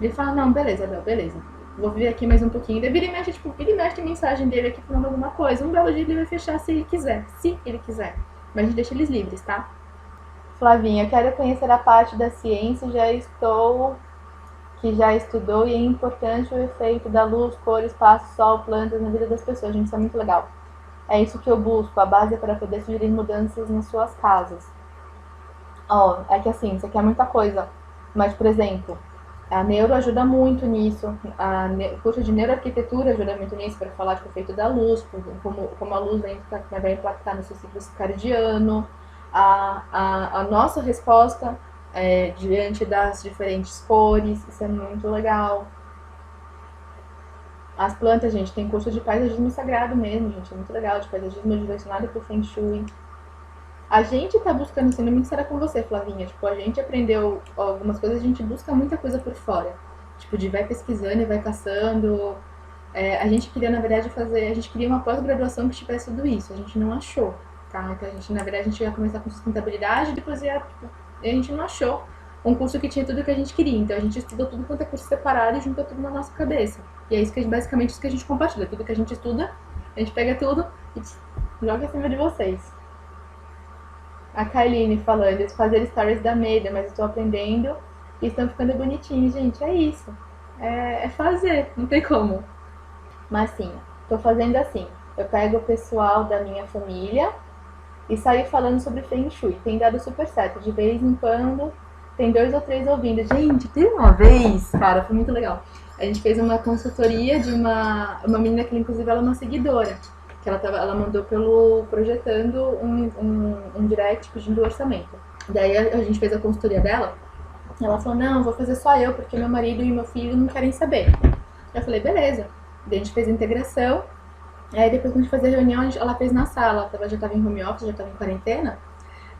Ele fala, não, beleza, Bel, beleza. Vou vir aqui mais um pouquinho. Daí vira e mexe, tipo, vira e mexe tem mensagem dele aqui falando alguma coisa. Um belo dia ele vai fechar se ele quiser. Se ele quiser. Mas a gente deixa eles livres, tá? Flavinha, quero conhecer a parte da ciência, que já estudou e é importante o efeito da luz, cor, espaço, sol, plantas na vida das pessoas. Gente, isso é muito legal. É isso que eu busco, a base é para poder sugerir mudanças nas suas casas. Ó, é que assim, isso aqui é muita coisa. Mas, por exemplo, a neuro ajuda muito nisso, o curso de neuroarquitetura ajuda muito nisso, para falar de efeito da luz, como a luz vai impactar no seu ciclo circadiano, a nossa resposta diante das diferentes cores, isso é muito legal. As plantas, gente, tem curso de paisagismo sagrado mesmo, gente, é muito legal, de paisagismo direcionado pro Feng Shui. A gente tá buscando, sendo muito sincera com você, Flavinha, tipo, a gente aprendeu algumas coisas, a gente busca muita coisa por fora. Tipo, de vai pesquisando e vai caçando. A gente queria, na verdade, a gente queria uma pós-graduação que tivesse tudo isso, a gente não achou, tá? Então, na verdade, a gente ia começar com sustentabilidade, depois a gente não achou um curso que tinha tudo o que a gente queria. Então, a gente estudou tudo quanto é curso separado e juntou tudo na nossa cabeça. E é isso basicamente isso que a gente compartilha. Tudo que a gente estuda, a gente pega tudo e joga em cima de vocês. A Kailine falando, fazer stories da Meida, mas eu tô aprendendo e estão ficando bonitinhos, gente. É isso. É fazer, não tem como. Mas sim, tô fazendo assim. Eu pego o pessoal da minha família e saio falando sobre Feng Shui. Tem dado super certo. De vez em quando tem 2 ou 3 ouvindo. Gente, teve uma vez, cara, foi muito legal. A gente fez uma consultoria de uma menina que, inclusive, ela é uma seguidora. Que ela mandou projetando um direct pedindo orçamento. Daí a gente fez a consultoria dela. Ela falou, não, vou fazer só eu, porque meu marido e meu filho não querem saber. Eu falei, beleza. Daí a gente fez a integração. Aí depois que a gente fez a reunião, ela fez na sala. Ela já tava em home office, já tava em quarentena.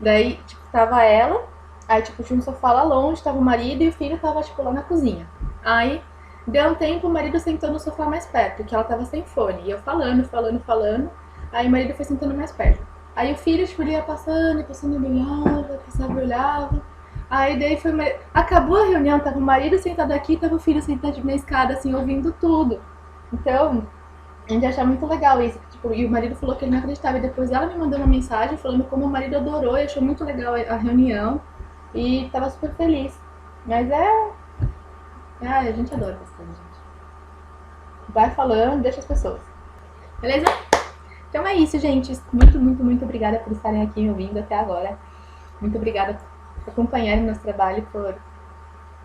Daí, tipo, tava ela. Aí, tipo, tinha um sofá lá longe, tava o marido e o filho tava, tipo, lá na cozinha. Aí, deu um tempo, o marido sentou no sofá mais perto, porque ela tava sem fone. E eu falando. Aí o marido foi sentando mais perto. Aí o filho, tipo, ele ia passando, ele olhava. Aí daí acabou a reunião, tava o marido sentado aqui, tava o filho sentado na escada, assim, ouvindo tudo. Então, a gente achava muito legal isso. Tipo, e o marido falou que ele não acreditava. E depois ela me mandou uma mensagem falando como o marido adorou e achou muito legal a reunião. E tava super feliz. Mas a gente adora essas coisas, gente. Vai falando, deixa as pessoas. Beleza? Então é isso, gente. Muito, muito, muito obrigada por estarem aqui me ouvindo até agora. Muito obrigada por acompanharem o nosso trabalho, por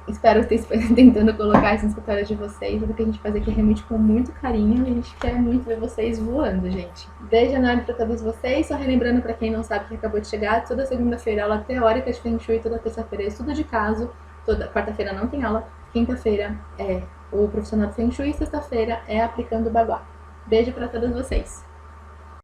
espero que vocês tentando colocar isso no escritório de vocês. Tudo que a gente faz aqui é realmente com muito carinho. E a gente quer muito ver vocês voando, gente. Beijo enorme pra todos vocês. Só relembrando pra quem não sabe que acabou de chegar, toda segunda-feira aula teórica de Feng Shui, toda terça-feira é estudo de caso, toda quarta-feira não tem aula, quinta-feira é o profissional do Feng Shui e sexta-feira é aplicando o Bagua. Beijo pra todos vocês.